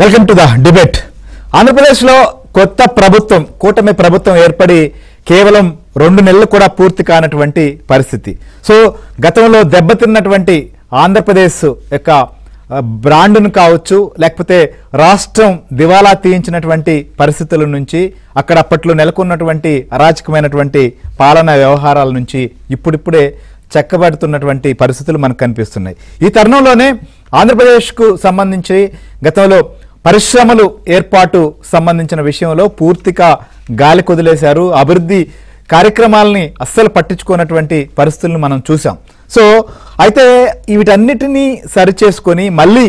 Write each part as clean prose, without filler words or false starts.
Welcome to the debate. ఆంధ్రప్రదేశ్లో కొత్త ప్రభుత్వం కూటమి ప్రభుత్వం ఏర్పడి కేవలం 2 నెలలు కూడా పూర్తి కానటువంటి పరిస్థితి. సో గతంలో దెబ్బతిన్నటువంటి ఆంధ్రప్రదేశ్ యొక్క బ్రాండ్ను కావచ్చు, లేకపోతే రాష్ట్రం దివాలా తీయించినటువంటి పరిస్థితుల నుంచి, అక్కడ అప్పట్లో నెలకొన్నటువంటి అరాచకమైనటువంటి పాలనా వ్యవహారాల నుంచి ఇప్పుడిప్పుడే చెక్కబడుతున్నటువంటి పరిస్థితులు మనకు కనిపిస్తున్నాయి. ఈ తరుణంలోనే ఆంధ్రప్రదేశ్కు సంబంధించి గతంలో పరిశ్రమలు ఏర్పాటు సంబంధించిన విషయంలో పూర్తిగా గాలి కొదిలేశారు. అభివృద్ధి కార్యక్రమాలని అస్సలు పట్టించుకున్నటువంటి పరిస్థితులను మనం చూసాం. సో అయితే వీటన్నిటినీ సరిచేసుకొని మళ్ళీ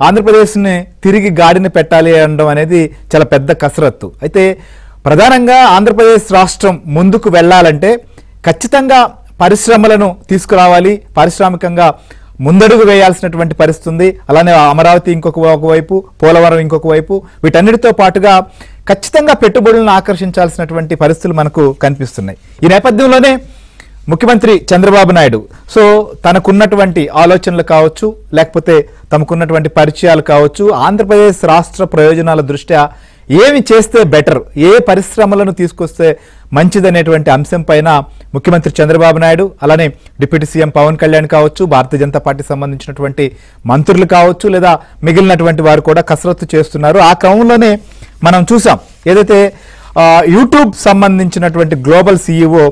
ఆంధ్రప్రదేశ్ని తిరిగి గాడిని పెట్టాలి అనడం అనేది చాలా పెద్ద కసరత్తు. అయితే ప్రధానంగా ఆంధ్రప్రదేశ్ రాష్ట్రం ముందుకు వెళ్ళాలంటే ఖచ్చితంగా పరిశ్రమలను తీసుకురావాలి, పారిశ్రామికంగా ముందడుగు వేయాల్సినటువంటి పరిస్థితి ఉంది. అలానే అమరావతి ఒకవైపు, పోలవరం ఇంకొక వైపు, వీటన్నిటితో పాటుగా ఖచ్చితంగా పెట్టుబడులను ఆకర్షించాల్సినటువంటి పరిస్థితులు మనకు కనిపిస్తున్నాయి. ఈ నేపథ్యంలోనే ముఖ్యమంత్రి చంద్రబాబు నాయుడు సో తనకున్నటువంటి ఆలోచనలు కావచ్చు, లేకపోతే తమకున్నటువంటి పరిచయాలు కావచ్చు, ఆంధ్రప్రదేశ్ రాష్ట్ర ప్రయోజనాల దృష్ట్యా ఏమి చేస్తే బెటర్, ఏ పరిశ్రమలను తీసుకొస్తే మంచిదనేటువంటి అంశం పైన ముఖ్యమంత్రి చంద్రబాబు నాయుడు, అలానే డిప్యూటీ సీఎం పవన్ కళ్యాణ్ కావచ్చు, భారతీయ జనతా పార్టీకి సంబంధించినటువంటి మంత్రులు కావచ్చు, లేదా మిగిలినటువంటి వారు కూడా కసరత్తు చేస్తున్నారు. ఆ క్రమంలోనే మనం చూసాం ఏదైతే యూట్యూబ్ సంబంధించినటువంటి గ్లోబల్ సీఈఓ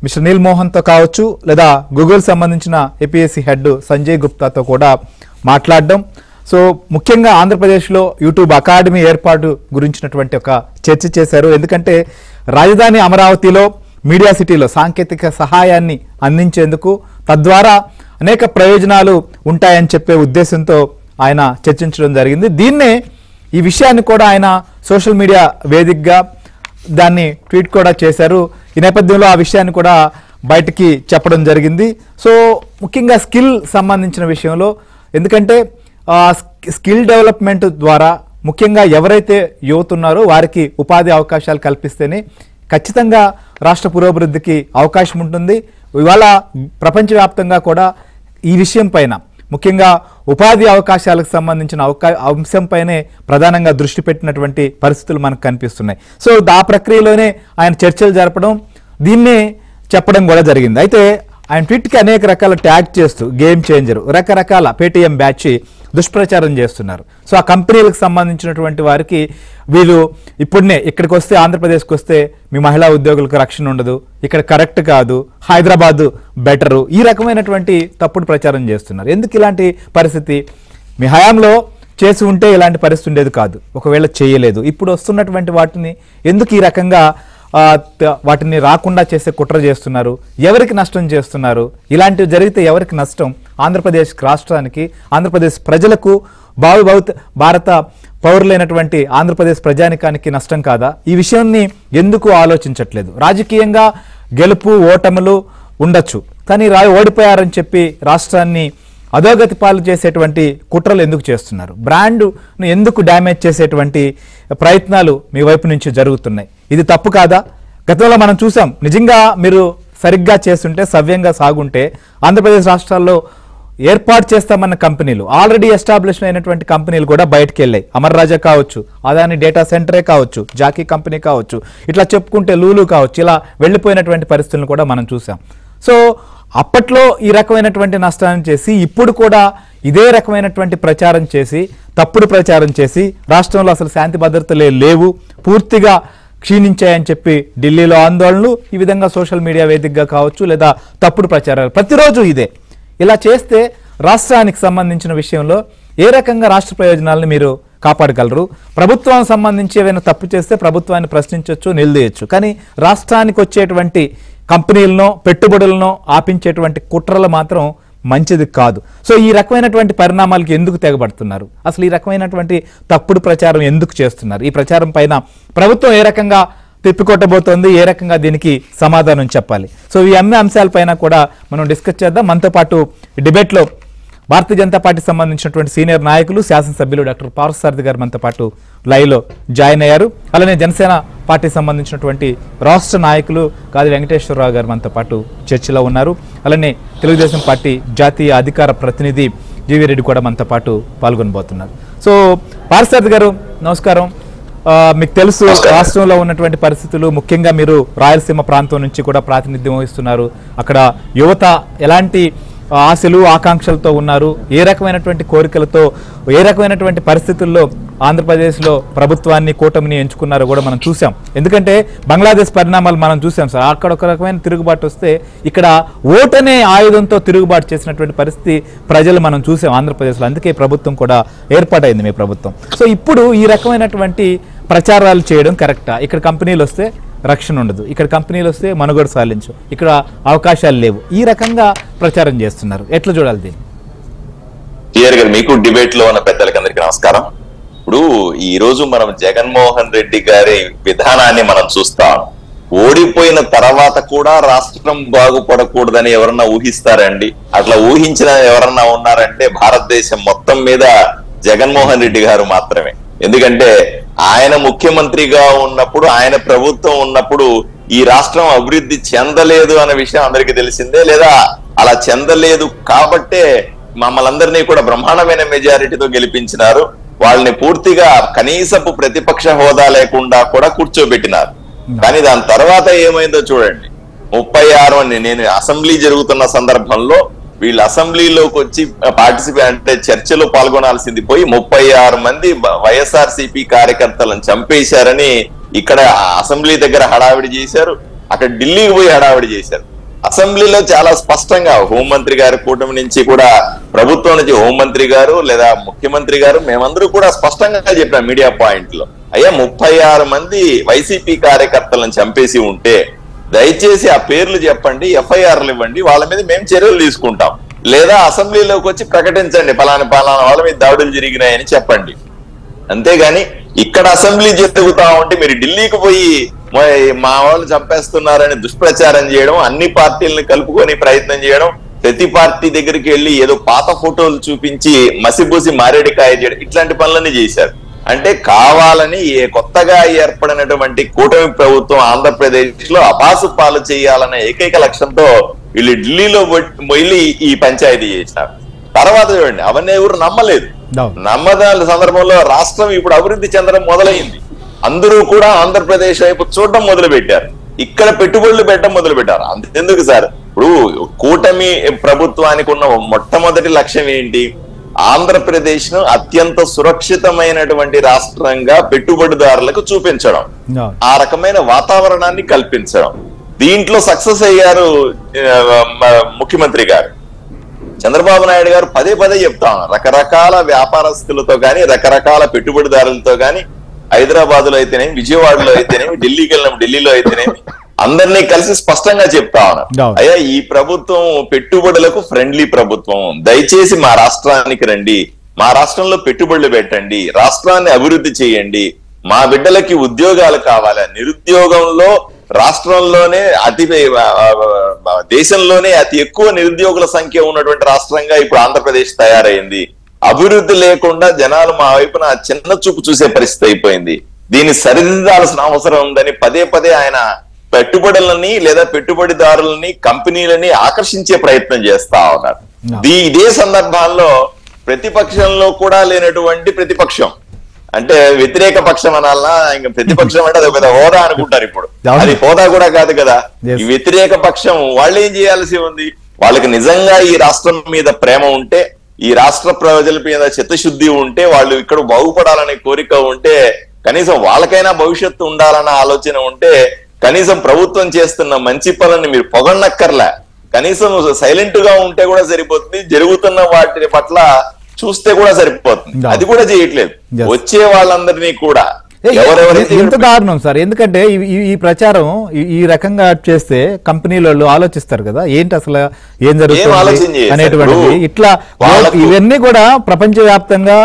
మిస్టర్ నీల్ మోహన్తో కావచ్చు, లేదా గూగుల్ సంబంధించిన ఏపీఎస్సీ హెడ్ సంజయ్ గుప్తాతో కూడా మాట్లాడడం. సో ముఖ్యంగా ఆంధ్రప్రదేశ్లో యూట్యూబ్ అకాడమీ ఏర్పాటు గురించినటువంటి ఒక చర్చ చేశారు. ఎందుకంటే రాజధాని అమరావతిలో మీడియా సిటీలో సాంకేతిక సహాయాన్ని అందించేందుకు, తద్వారా అనేక ప్రయోజనాలు ఉంటాయని చెప్పే ఉద్దేశంతో ఆయన చర్చించడం జరిగింది. దీన్నే ఈ విషయాన్ని కూడా ఆయన సోషల్ మీడియా వేదికగా దాన్ని ట్వీట్ కూడా చేశారు. ఈ నేపథ్యంలో ఆ విషయాన్ని కూడా బయటికి చెప్పడం జరిగింది. సో ముఖ్యంగా స్కిల్ సంబంధించిన విషయంలో, ఎందుకంటే స్కిల్ డెవలప్మెంట్ ద్వారా ముఖ్యంగా ఎవరైతే యువత ఉన్నారో వారికి ఉపాధి అవకాశాలు కల్పిస్తేనే ఖచ్చితంగా రాష్ట్ర పురోభివృద్ధికి అవకాశం ఉంటుంది. ఇవాళ ప్రపంచవ్యాప్తంగా కూడా ఈ విషయం పైన, ముఖ్యంగా ఉపాధి అవకాశాలకు సంబంధించిన అంశంపైనే ప్రధానంగా దృష్టి పెట్టినటువంటి పరిస్థితులు మనకు కనిపిస్తున్నాయి. సో ఆ ప్రక్రియలోనే ఆయన చర్చలు జరపడం, దీన్నే చెప్పడం కూడా జరిగింది. అయితే ఆయన ట్వీట్కి అనేక రకాల ట్యాగ్ చేస్తూ గేమ్ చేంజర్, రకరకాల పేటీఎం బ్యాచ్ దుష్ప్రచారం చేస్తున్నారు. సో ఆ కంపెనీలకు సంబంధించినటువంటి వారికి వీళ్ళు ఇప్పుడునే ఇక్కడికి వస్తే, ఆంధ్రప్రదేశ్కి వస్తే మీ మహిళా ఉద్యోగులకు రక్షణ ఉండదు, ఇక్కడ కరెక్ట్ కాదు, హైదరాబాదు బెటరు, ఈ రకమైనటువంటి తప్పుడు ప్రచారం చేస్తున్నారు. ఎందుకు ఇలాంటి పరిస్థితి? మీ హయాంలో చేసి ఉంటే ఇలాంటి పరిస్థితి ఉండేది కాదు, ఒకవేళ చేయలేదు. ఇప్పుడు వస్తున్నటువంటి వాటిని ఎందుకు ఈ రకంగా వాటిని రాకుండా చేసే కుట్ర చేస్తున్నారు? ఎవరికి నష్టం చేస్తున్నారు? ఇలాంటివి జరిగితే ఎవరికి నష్టం? ఆంధ్రప్రదేశ్ రాష్ట్రానికి, ఆంధ్రప్రదేశ్ ప్రజలకు, భారత పౌరులైనటువంటి ఆంధ్రప్రదేశ్ ప్రజానికానికి నష్టం కాదా? ఈ విషయాన్ని ఎందుకు ఆలోచించట్లేదు? రాజకీయంగా గెలుపు ఓటములు ఉండొచ్చు, కానీ ఓడిపోయారని చెప్పి రాష్ట్రాన్ని అధోగతి పాలు చేసేటువంటి కుట్రలు ఎందుకు చేస్తున్నారు? బ్రాండ్ను ఎందుకు డ్యామేజ్ చేసేటువంటి ప్రయత్నాలు మీ వైపు నుంచి జరుగుతున్నాయి? ఇది తప్పు కాదా? గతంలో మనం చూసాం, నిజంగా మీరు సరిగ్గా చేస్తుంటే, సవ్యంగా సాగుంటే ఆంధ్రప్రదేశ్ రాష్ట్రాల్లో ఏర్పాటు చేస్తామన్న కంపెనీలు, ఆల్రెడీ ఎస్టాబ్లిష్ అయినటువంటి కంపెనీలు కూడా బయటకు వెళ్ళాయి. అమర్ రాజా కావచ్చు, అదాని డేటా సెంటరే కావచ్చు, జాకీ కంపెనీ కావచ్చు, ఇట్లా చెప్పుకుంటే లూలు కావచ్చు, ఇలా వెళ్ళిపోయినటువంటి పరిస్థితులను కూడా మనం చూసాం. సో అప్పట్లో ఈ రకమైనటువంటి నష్టాన్ని చేసి, ఇప్పుడు కూడా ఇదే రకమైనటువంటి ప్రచారం చేసి, తప్పుడు ప్రచారం చేసి, రాష్ట్రంలో అసలు శాంతి భద్రతలే లేవు, పూర్తిగా క్షీణించాయని చెప్పి ఢిల్లీలో ఆందోళనలు, ఈ విధంగా సోషల్ మీడియా వేదికగా కావచ్చు, లేదా తప్పుడు ప్రచారాలు ప్రతిరోజు ఇదే. ఇలా చేస్తే రాష్ట్రానికి సంబంధించిన విషయంలో ఏ రకంగా రాష్ట్ర ప్రయోజనాలను మీరు కాపాడగలరు? ప్రభుత్వానికి సంబంధించి ఏమైనా తప్పు చేస్తే ప్రభుత్వాన్ని ప్రశ్నించవచ్చు, నిలదీయచ్చు, కానీ రాష్ట్రానికి వచ్చేటువంటి కంపెనీలను, పెట్టుబడులను ఆపించేటువంటి కుట్రలు మాత్రం మంచిది కాదు. సో ఈ రకమైనటువంటి పరిణామాలకి ఎందుకు తెగబడుతున్నారు? అసలు ఈ రకమైనటువంటి తప్పుడు ప్రచారం ఎందుకు చేస్తున్నారు? ఈ ప్రచారం పైన ప్రభుత్వం ఏ రకంగా తిప్పికొట్టబోతోంది, ఏ రకంగా దీనికి సమాధానం చెప్పాలి? సో ఈ అంశాలపైన కూడా మనం డిస్కస్ చేద్దాం. మనతో పాటు డిబేట్లో భారతీయ జనతా పార్టీకి సంబంధించినటువంటి సీనియర్ నాయకులు, శాసనసభ్యులు డాక్టర్ పార్థసారథి గారు మనతో పాటు లైవ్లో జాయిన్ అయ్యారు. అలానే జనసేన పార్టీకి సంబంధించినటువంటి రాష్ట్ర నాయకులు గాది వెంకటేశ్వరరావు గారు మనతో పాటు చర్చలో ఉన్నారు. అలానే తెలుగుదేశం పార్టీ జాతీయ అధికార ప్రతినిధి జీవీ రెడ్డి కూడా మనతో పాటు పాల్గొనబోతున్నారు. సో పార్థసారథి గారు నమస్కారం. మీకు తెలుసు రాష్ట్రంలో ఉన్నటువంటి పరిస్థితులు, ముఖ్యంగా మీరు రాయలసీమ ప్రాంతం నుంచి కూడా ప్రాతినిధ్యం వహిస్తున్నారు. అక్కడ యువత ఎలాంటి ఆశలు ఆకాంక్షలతో ఉన్నారు, ఏ రకమైనటువంటి కోరికలతో, ఏ రకమైనటువంటి పరిస్థితుల్లో ఆంధ్రప్రదేశ్లో ప్రభుత్వాన్ని కూటమిని ఎంచుకున్నారో కూడా మనం చూసాం. ఎందుకంటే బంగ్లాదేశ్ పరిణామాలు మనం చూసాం సార్. అక్కడ ఒక రకమైన తిరుగుబాటు వస్తే ఇక్కడ ఓటనే ఆయుధంతో తిరుగుబాటు చేసినటువంటి పరిస్థితి ప్రజలు మనం చూసాం ఆంధ్రప్రదేశ్లో. అందుకే ప్రభుత్వం కూడా ఏర్పాటైంది మీ ప్రభుత్వం. సో ఇప్పుడు ఈ రకమైనటువంటి ప్రచారాలు చేయడం కరెక్టా? ఇక్కడ కంపెనీలు వస్తే రక్షణ ఉండదు, ఇక్కడ కంపెనీలు వస్తే మనుగడ సాధించు, ఇక్కడ అవకాశాలు లేవు, ఈ రకంగా ప్రచారం చేస్తున్నారు. ఎట్లా చూడాలి దీన్ని? మీకు డిబేట్ లో ఉన్న పెద్దలకి అందరికీ నమస్కారం. ఇప్పుడు ఈ రోజు మనం జగన్మోహన్ రెడ్డి గారి విధానాన్ని మనం చూస్తాం. ఓడిపోయిన తర్వాత కూడా రాష్ట్రం బాగుపడకూడదని ఎవరన్నా ఊహిస్తారండి? అట్లా ఊహించిన ఎవరన్నా ఉన్నారంటే భారతదేశం మొత్తం మీద జగన్మోహన్ రెడ్డి గారు మాత్రమే. ఎందుకంటే ఆయన ముఖ్యమంత్రిగా ఉన్నప్పుడు, ఆయన ప్రభుత్వం ఉన్నప్పుడు ఈ రాష్ట్రం అభివృద్ధి చెందలేదు అనే విషయం అందరికీ తెలిసిందే. లేదా అలా చెందలేదు కాబట్టే మమ్మల్ని అందరినీ కూడా బ్రహ్మాండమైన మెజారిటీతో గెలిపించినారు. వాళ్ళని పూర్తిగా కనీసపు ప్రతిపక్ష హోదా లేకుండా కూడా కూర్చోబెట్టినారు. కానీ దాని తర్వాత ఏమైందో చూడండి. 36 నేను అసెంబ్లీ జరుగుతున్న సందర్భంలో వీళ్ళు అసెంబ్లీలోకి వచ్చి పార్టిసిపేట్ అంటే చర్చలో పాల్గొనాల్సింది పోయి 36 మంది వైఎస్ఆర్సీపీ కార్యకర్తలను చంపేశారని ఇక్కడ అసెంబ్లీ దగ్గర హడావిడి చేశారు, అక్కడ ఢిల్లీకి పోయి హడావిడి చేశారు. అసెంబ్లీలో చాలా స్పష్టంగా హోంమంత్రి గారి కూటమి నుంచి కూడా, ప్రభుత్వం నుంచి హోంమంత్రి గారు లేదా ముఖ్యమంత్రి గారు, మేమందరూ కూడా స్పష్టంగా చెప్పినాం మీడియా పాయింట్ లో, అయ్యా 36 మంది వైసీపీ కార్యకర్తలను చంపేసి ఉంటే దయచేసి ఆ పేర్లు చెప్పండి, ఎఫ్ఐఆర్లు ఇవ్వండి, వాళ్ళ మీద మేము చర్యలు తీసుకుంటాం, లేదా అసెంబ్లీలోకి వచ్చి ప్రకటించండి పలానా వాళ్ళ మీద దాడులు జరిగినాయని చెప్పండి. అంతేగాని ఇక్కడ అసెంబ్లీ జరుగుతా ఉంటే మీరు ఢిల్లీకి పోయి మా వాళ్ళు చంపేస్తున్నారని దుష్ప్రచారం చేయడం, అన్ని పార్టీలను కలుపుకొని ప్రయత్నం చేయడం, ప్రతి పార్టీ దగ్గరికి వెళ్ళి ఏదో పాత ఫోటోలు చూపించి మసిబూసి మారేడికాయ చేయడం, ఇట్లాంటి పనులన్నీ చేశారు. అంటే కావాలని కొత్తగా ఏర్పడినటువంటి కూటమి ప్రభుత్వం ఆంధ్రప్రదేశ్ లో అపాసు పాలు చేయాలనే ఏకైక లక్ష్యంతో వీళ్ళు ఢిల్లీలో వెళ్ళి ఈ పంచాయతీ చేసినారు. తర్వాత చూడండి, అవన్నీ ఎవరు నమ్మలేదు. నమ్మదాని సందర్భంలో రాష్ట్రం ఇప్పుడు అభివృద్ధి చెందడం మొదలైంది. అందరూ కూడా ఆంధ్రప్రదేశ్ వైపు చూడడం మొదలు పెట్టారు, ఇక్కడ పెట్టుబడులు పెట్టడం మొదలు పెట్టారు. అంతెందుకు సార్, ఇప్పుడు కూటమి ప్రభుత్వానికి ఉన్న మొట్టమొదటి లక్ష్యం ఏంటి? ఆంధ్రప్రదేశ్ ను అత్యంత సురక్షితమైనటువంటి రాష్ట్రంగా పెట్టుబడిదారులకు చూపించడం, ఆ రకమైన వాతావరణాన్ని కల్పించడం. దీంట్లో సక్సెస్ అయ్యారు ముఖ్యమంత్రి గారు. చంద్రబాబు నాయుడు గారు పదే పదే చెప్తా ఉన్నారు, రకరకాల వ్యాపారస్తులతో గాని, రకరకాల పెట్టుబడిదారులతో గాని, హైదరాబాద్ లో అయితేనేమి, విజయవాడలో అయితేనేమి, ఢిల్లీకి వెళ్ళిన ఢిల్లీలో అయితేనేమి, అందరినీ కలిసి స్పష్టంగా చెప్తా ఉన్నారు, అయ్యా ఈ ప్రభుత్వం పెట్టుబడులకు ఫ్రెండ్లీ ప్రభుత్వం, దయచేసి మా రాష్ట్రానికి రండి, మా రాష్ట్రంలో పెట్టుబడులు పెట్టండి, రాష్ట్రాన్ని అభివృద్ధి చేయండి, మా బిడ్డలకి ఉద్యోగాలు కావాలి. నిరుద్యోగంలో రాష్ట్రంలోనే దేశంలోనే అతి ఎక్కువ నిరుద్యోగుల సంఖ్య ఉన్నటువంటి రాష్ట్రంగా ఇప్పుడు ఆంధ్రప్రదేశ్ తయారైంది. అభివృద్ధి లేకుండా జనాలు మా వైపున చిన్న చూపు చూసే పరిస్థితి అయిపోయింది. దీన్ని సరిదిద్దాల్సిన అవసరం ఉందని పదే పదే ఆయన పెట్టుబడులని లేదా పెట్టుబడిదారులని, కంపెనీలని ఆకర్షించే ప్రయత్నం చేస్తా ఉన్నారు. ఇదే సందర్భాల్లో ప్రతిపక్షంలో కూడా లేనటువంటి ప్రతిపక్షం, అంటే వ్యతిరేక పక్షం అనాలన్నా, ఇంకా ప్రతిపక్షం అంటే అదొక హోదా అనుకుంటారు. ఇప్పుడు అది హోదా కూడా కాదు కదా. ఈ వ్యతిరేక పక్షం వాళ్ళు ఏం చేయాల్సి ఉంది? వాళ్ళకి నిజంగా ఈ రాష్ట్రం మీద ప్రేమ ఉంటే, ఈ రాష్ట్ర ప్రజల మీద చిత్తశుద్ధి ఉంటే, వాళ్ళు ఇక్కడ బాగుపడాలనే కోరిక ఉంటే, కనీసం వాళ్ళకైనా భవిష్యత్తు ఉండాలన్న ఆలోచన ఉంటే, కనీసం ప్రభుత్వం చేస్తున్న మంచి పనులను మీరు పొగడనక్కర్లే, కనీసం సైలెంట్ గా ఉంటే కూడా సరిపోతుంది, జరుగుతున్న వాటి పట్ల చూస్తే కూడా సరిపోతుంది. అది కూడా చేయట్లేదు. వచ్చే వాళ్ళందరినీ కూడా ఎంత దారుణం సార్. ఎందుకంటే ఈ ప్రచారం ఈ రకంగా చేస్తే కంపెనీలలో ఆలోచిస్తారు కదా, ఏంటి అసలు ఏం జరుగుతుంది అనేటువంటిది. ఇట్లా ఇవన్నీ కూడా ప్రపంచవ్యాప్తంగా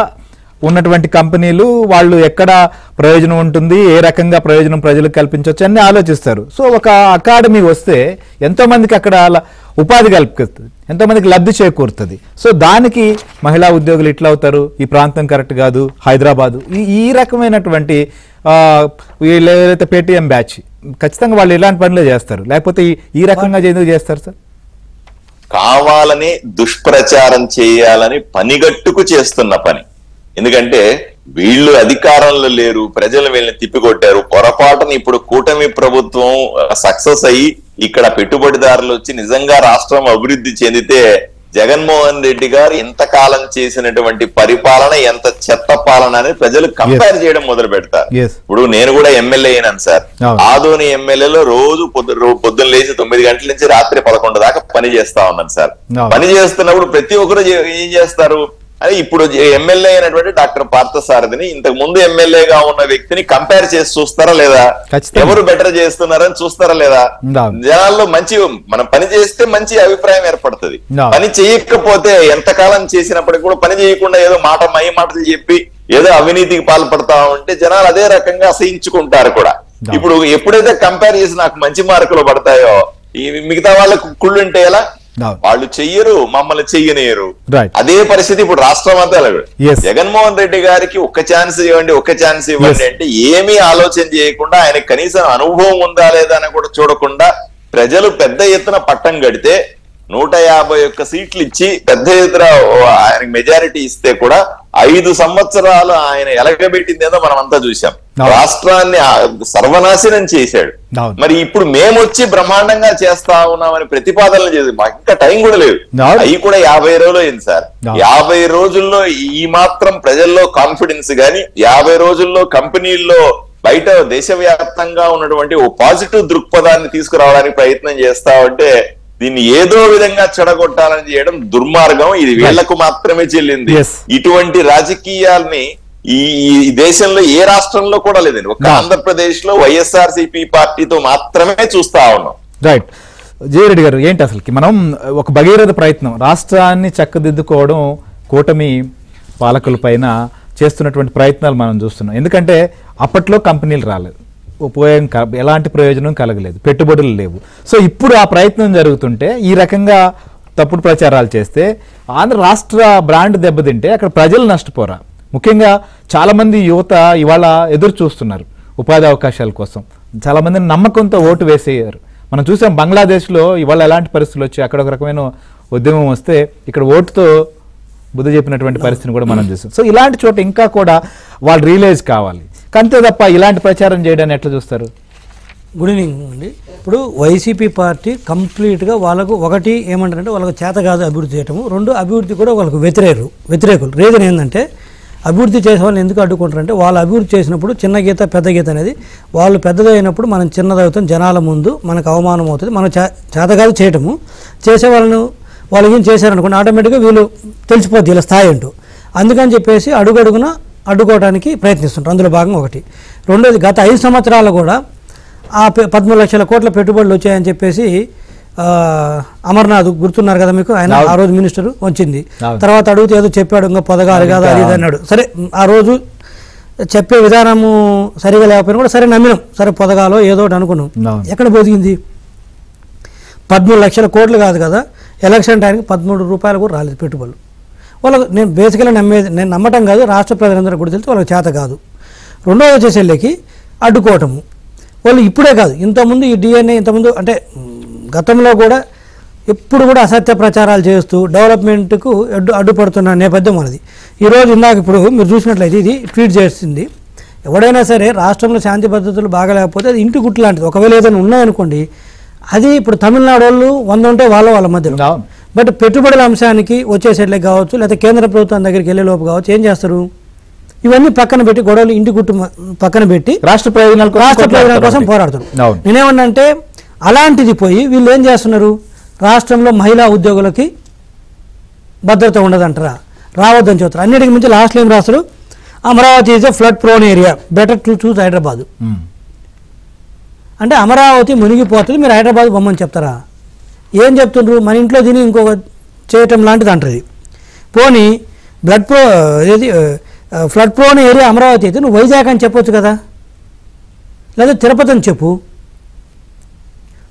ఉన్నటువంటి కంపెనీలు వాళ్ళు ఎక్కడ ప్రయోజనం ఉంటుంది, ఏ రకంగా ప్రయోజనం ప్రజలకు కల్పించవచ్చు అని ఆలోచిస్తారు. సో ఒక అకాడమీ వస్తే ఎంతో మందికి అక్కడ ఉపాధి కల్పిస్తుంది, ఎంతో మందికి లబ్ధి చేకూరుతుంది. సో దానికి మహిళా ఉద్యోగులు ఇట్లా అవుతారు, ఈ ప్రాంతం కరెక్ట్ కాదు, హైదరాబాదు, ఈ రకమైనటువంటి ఏదైతే పేటీఎం బ్యాచ్ ఖచ్చితంగా వాళ్ళు ఇలాంటి పనులే చేస్తారు. లేకపోతే ఈ రకంగా ఎందుకు చేస్తారు సార్? కావాలని దుష్ప్రచారం చేయాలని పనిగట్టుకు చేస్తున్న పని. ఎందుకంటే వీళ్ళు అధికారంలో లేరు, ప్రజలు వీళ్ళని తిప్పికొట్టారు. పొరపాటున ఇప్పుడు కూటమి ప్రభుత్వం సక్సెస్ అయ్యి ఇక్కడ పెట్టుబడిదారులు వచ్చి నిజంగా రాష్ట్రం అభివృద్ధి చెందితే జగన్మోహన్ రెడ్డి గారు ఇంతకాలం చేసినటువంటి పరిపాలన ఎంత చెత్త పాలన అని ప్రజలు కంపేర్ చేయడం మొదలు పెడతారు. ఇప్పుడు నేను కూడా ఎమ్మెల్యే అయినాను సార్. ఆదోని ఎమ్మెల్యేలో రోజు పొద్దున్న లేచి 9 గంటల నుంచి రాత్రి 11 దాకా పని చేస్తా ఉన్నాను సార్. పని చేస్తున్నప్పుడు ప్రతి ఒక్కరు ఏం చేస్తారు, అది ఇప్పుడు ఎమ్మెల్యే అయినటువంటి డాక్టర్ పార్థసారథిని ఇంతకు ముందు ఎమ్మెల్యేగా ఉన్న వ్యక్తిని కంపేర్ చేసి చూస్తారా లేదా, ఎవరు బెటర్ చేస్తున్నారని చూస్తారా లేదా? జనాల్లో మంచి మనం పని చేస్తే మంచి అభిప్రాయం ఏర్పడుతుంది. పని చేయకపోతే ఎంతకాలం చేసినప్పటికీ కూడా పని చేయకుండా ఏదో మాటలు చెప్పి ఏదో అవినీతికి పాల్పడతా ఉంటే జనాలు అదే రకంగా అసహించుకుంటారు కూడా. ఇప్పుడు ఎప్పుడైతే కంపేర్ చేసి నాకు మంచి మార్కులు పడతాయో ఈ మిగతా వాళ్ళకు కుళ్ళు ఉంటే ఎలా, వాళ్ళు చెయ్యరు, మమ్మల్ని చెయ్యనేరు. అదే పరిస్థితి ఇప్పుడు రాష్ట్రం అంతా. జగన్మోహన్ రెడ్డి గారికి ఒక్క ఛాన్స్ ఇవ్వండి అంటే ఏమీ ఆలోచన చేయకుండా, ఆయన కనీసం అనుభవం ఉందా లేదా అని కూడా చూడకుండా ప్రజలు పెద్ద ఎత్తున పట్టం కడితే 151 సీట్లు ఇచ్చి పెద్ద ఎత్తున ఆయనకి మెజారిటీ ఇస్తే కూడా 5 సంవత్సరాలు ఆయన ఎలగబెట్టిందేదో మనం అంతా చూసాం. రాష్ట్రాన్ని సర్వనాశనం చేశాడు. మరి ఇప్పుడు మేము వచ్చి బ్రహ్మాండంగా చేస్తా ఉన్నామని ప్రతిపాదనలు చేసి మాకు ఇంకా టైం కూడా లేదు. అవి కూడా 50 రోజులు అయింది సార్. 50 రోజుల్లో ఈ మాత్రం ప్రజల్లో కాన్ఫిడెన్స్ గాని, 50 రోజుల్లో కంపెనీల్లో బయట దేశవ్యాప్తంగా ఉన్నటువంటి ఓ పాజిటివ్ దృక్పథాన్ని తీసుకురావడానికి ప్రయత్నం చేస్తా ఉంటే దీన్ని ఏదో విధంగా చెడగొట్టాలని చేయడం దుర్మార్గం. ఇది వీళ్లకు మాత్రమే చెల్లింది. ఇటువంటి రాజకీయాల్ని ఈ దేశంలో ఏ రాష్ట్రంలో కూడా లేదండి. ఒక ఆంధ్రప్రదేశ్ లో వైఎస్ఆర్సీపీ పార్టీతో మాత్రమే చూస్తా ఉన్నాం. రైట్. జయరెడ్డి గారు, ఏంటి అసలుకి మనం ఒక భగీరథ ప్రయత్నం రాష్ట్రాన్ని చక్కదిద్దుకోవడం కూటమి పాలకుల పైన చేస్తున్నటువంటి ప్రయత్నాలు మనం చూస్తున్నాం. ఎందుకంటే అప్పట్లో కంపెనీలు రాలేదు, ఉపయోగం ఎలాంటి ప్రయోజనం కలగలేదు, పెట్టుబడులు లేవు. సో ఇప్పుడు ఆ ప్రయత్నం జరుగుతుంటే ఈ రకంగా తప్పుడు ప్రచారాలు చేస్తే ఆంధ్ర రాష్ట్ర బ్రాండ్ దెబ్బతింటే అక్కడ ప్రజలు నష్టపోరా? ముఖ్యంగా చాలామంది యువత ఇవాళ ఎదురు చూస్తున్నారు ఉపాధి అవకాశాల కోసం. చాలామంది నమ్మకంతో ఓటు వేసేయారు. మనం చూసాం బంగ్లాదేశ్లో ఇవాళ ఎలాంటి పరిస్థితులు వచ్చి అక్కడ ఒక రకమైన ఉద్యమం వస్తే ఇక్కడ ఓటుతో బుద్ధి చెప్పినటువంటి పరిస్థితిని కూడా మనం చూస్తాం. సో ఇలాంటి చోట ఇంకా కూడా వాళ్ళు రియలైజ్ కావాలి. అంతే తప్ప ఇలాంటి ప్రచారం చేయడాన్ని ఎట్లా చూస్తారు? గుడ్ ఈవినింగ్ అండి. ఇప్పుడు వైసీపీ పార్టీ కంప్లీట్గా వాళ్ళకు ఒకటి ఏమంటారంటే వాళ్ళకు చేత కాదు అభివృద్ధి చేయటము, 2 అభివృద్ధి కూడా వాళ్ళకు వ్యతిరేకులు. రీజన్ ఏంటంటే అభివృద్ధి చేసే వాళ్ళని ఎందుకు అడ్డుకుంటారంటే వాళ్ళు అభివృద్ధి చేసినప్పుడు చిన్న గీత పెద్ద గీత అనేది వాళ్ళు పెద్దదైనప్పుడు మనం చిన్నదవుతాం, జనాల ముందు మనకు అవమానం అవుతుంది. మనం చేత కాదు చేయటము, చేసే వాళ్ళు ఏం చేశారనుకోండి ఆటోమేటిక్గా వీళ్ళు తెలిసిపోద్ది వీళ్ళ స్థాయి అంటూ. అందుకని చెప్పేసి అడుగడుగున అడ్డుకోవడానికి ప్రయత్నిస్తుంటారు. అందులో భాగం ఒకటి. రెండోది, గత 5 సంవత్సరాలు కూడా ఆ 13 లక్షల కోట్ల పెట్టుబడులు వచ్చాయని చెప్పేసి అమర్నాథ్ గుర్తున్నారు కదా మీకు, ఆయన ఆ రోజు మినిస్టర్ వచ్చింది. తర్వాత అడిగితే ఏదో చెప్పాడు, ఇంకా పొదగాలి కదా అది అన్నాడు. సరే, ఆ రోజు చెప్పే విధానము సరిగా లేకపోయినా కూడా సరే నమ్మినాం, సరే పొదగాలో ఏదో ఒకటి అనుకున్నాం. ఎక్కడ బతికింది? 13 లక్షల కోట్లు కాదు కదా, ఎలక్షన్ టైంకి 13 రూపాయలు కూడా రాలేదు పెట్టుబడులు. వాళ్ళకు నేను బేసికల్గా నేను నమ్మటం కాదు, రాష్ట్ర ప్రజలందరూ కూడా తెలిసి వాళ్ళకి చేత కాదు. రెండోది వచ్చేసరికి అడ్డుకోవటము. వాళ్ళు ఇప్పుడే కాదు, ఇంతకుముందు ఈ డిఎన్ఏ ఇంతకుముందు అంటే గతంలో కూడా ఎప్పుడు కూడా అసత్య ప్రచారాలు చేస్తూ డెవలప్మెంట్కు అడ్డుపడుతున్న నేపథ్యం మనది. ఈరోజు ఇప్పుడు మీరు చూసినట్లయితే ఇది ట్వీట్ చేసింది, ఎవడైనా సరే రాష్ట్రంలో శాంతి భద్రతలు బాగాలేకపోతే అది ఇంటి గుట్టు లాంటిది. ఒకవేళ ఏదైనా ఉన్నాయనుకోండి, అది ఇప్పుడు తమిళనాడు వాళ్ళు 100 ఉంటే వాళ్ళ మధ్యలో. బట్ పెట్టుబడుల అంశానికి వచ్చేసేట్లే కావచ్చు, లేకపోతే కేంద్ర ప్రభుత్వం దగ్గరికి వెళ్ళే లోపు కావచ్చు, ఏం చేస్తారు? ఇవన్నీ పక్కన పెట్టి గొడవలు ఇంటి గుట్టు పక్కన పెట్టి రాష్ట్ర ప్రయోజనాల కోసం పోరాడుతారు. నేనేమన్నంటే అలాంటిది పోయి వీళ్ళు ఏం చేస్తున్నారు, రాష్ట్రంలో మహిళా ఉద్యోగులకి భద్రత ఉండదంటారా, రావద్దని చెప్తారు. అన్నిటికి మించి లాస్ట్లో ఏం రాస్తారు, Amaravati is a flood prone area, better to choose Hyderabad. అంటే అమరావతి మునిగిపోతుంది, మీరు హైదరాబాద్ బొమ్మని చెప్తారా? ఏం చెప్తుండ్రు? మన ఇంట్లో దీన్ని ఇంకొక చేయటం లాంటిది అంటారు. పోనీ ఫ్లడ్ ప్రోన్ ఏరియా అమరావతి అయితే నువ్వు వైజాగ్ అని చెప్పొచ్చు కదా, లేదా తిరుపతి అని చెప్పు.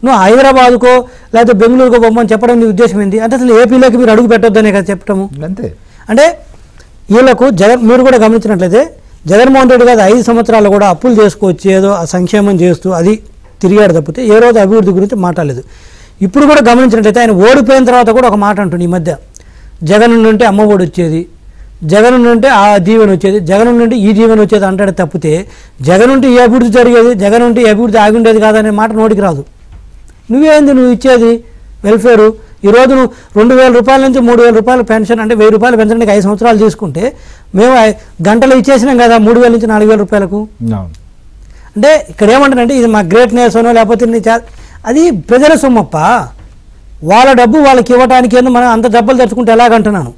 నువ్వు హైదరాబాద్కో లేదా బెంగళూరుకో బొమ్మని చెప్పడం నీ ఉద్దేశం ఏంటి? అంటే అసలు ఏపీలోకి మీరు అడుగు పెట్టొద్దనే కదా చెప్పటము. అంతే. అంటే వీళ్ళకు మీరు కూడా గమనించినట్లయితే జగన్మోహన్ రెడ్డి గారు 5 సంవత్సరాలు కూడా అప్పులు చేసుకొచ్చి ఏదో సంక్షేమం చేస్తూ అది తిరిగాడు తప్పితే ఏ రోజు అభివృద్ధి గురించి మాట్లాడలేదు. ఇప్పుడు కూడా గమనించినట్లయితే ఆయన ఓడిపోయిన తర్వాత కూడా ఒక మాట అంటుంది, ఈ మధ్య జగన్ నుండి అమ్మ ఒడి వచ్చేది, జగన్ ఉంటే ఆ దీవెన వచ్చేది, జగన్ ఉంటే ఈ దీవెన వచ్చేది అంటాడు తప్పితే జగన్ ఉంటే ఈ అభివృద్ధి జరిగేది, జగన్ ఉంటే ఈ అభివృద్ధి ఆగి ఉండేది కాదనే మాట నోటికి రాదు. నువ్వేంది నువ్వు ఇచ్చేది వెల్ఫేరు? ఈరోజు నువ్వు 2,000 రూపాయల నుంచి 3,000 రూపాయలు పెన్షన్ అంటే 1,000 రూపాయలు పెంచడానికి 5 సంవత్సరాలు తీసుకుంటే మేము గంటలు ఇచ్చేసినాం కదా 3,000 నుంచి 4,000 రూపాయలకు. అంటే ఇక్కడ ఏమంటారంటే ఇది మా గ్రేట్నెస్ అనో లేకపోతే అది ప్రజల సొమ్మప్ప, వాళ్ళ డబ్బు వాళ్ళకి ఇవ్వడానికి ఏందో మనం అంత డబ్బులు తెచ్చుకుంటే ఎలాగంటున్నాను.